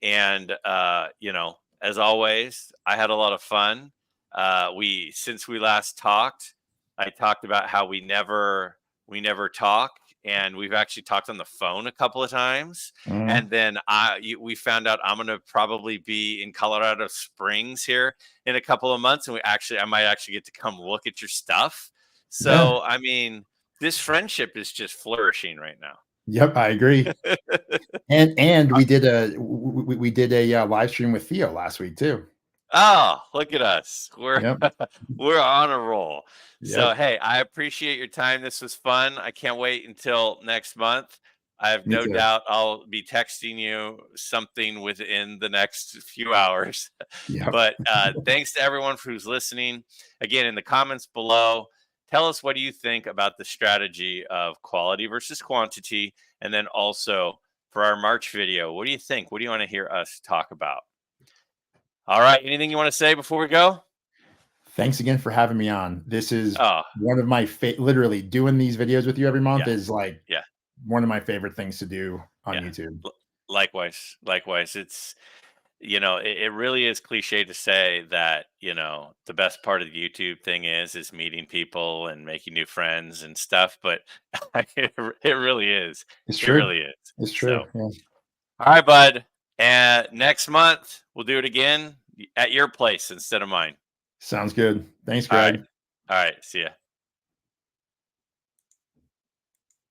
And as always, I had a lot of fun. We since we last talked, I talked about how we never talk, and we've actually talked on the phone a couple of times. Mhm. And then we found out I'm going to probably be in Colorado Springs here in a couple of months, and I might actually get to come look at your stuff. Yeah. So I mean, this friendship is just flourishing right now. Yep, I agree. And we did a live stream with Theo last week too. Oh, look at us. We're Yep. we're on a roll. So, Yep. hey, I appreciate your time. This was fun. I can't wait until next month. I have Me no too. doubt I'll be texting you something within the next few hours. Yep. But thanks to everyone who's listening. Again, in the comments below, tell us what do you think about the strategy of quality versus quantity. And then also for our March video, what do you think? What do you want to hear us talk about? All right. Anything you want to say before we go? Thanks again for having me on. This is Oh, one of my literally doing these videos with you every month yeah. is like Yeah. one of my favorite things to do on Yeah. YouTube. L- Likewise. Likewise. It really is cliche to say that, the best part of the YouTube thing is meeting people and making new friends and stuff. But it really is. It's It true. really is. It's true. So, Yeah. all right, bud. And next month, we'll do it again at your place instead of mine. Sounds good. Thanks, All right. Greg. All right. See ya.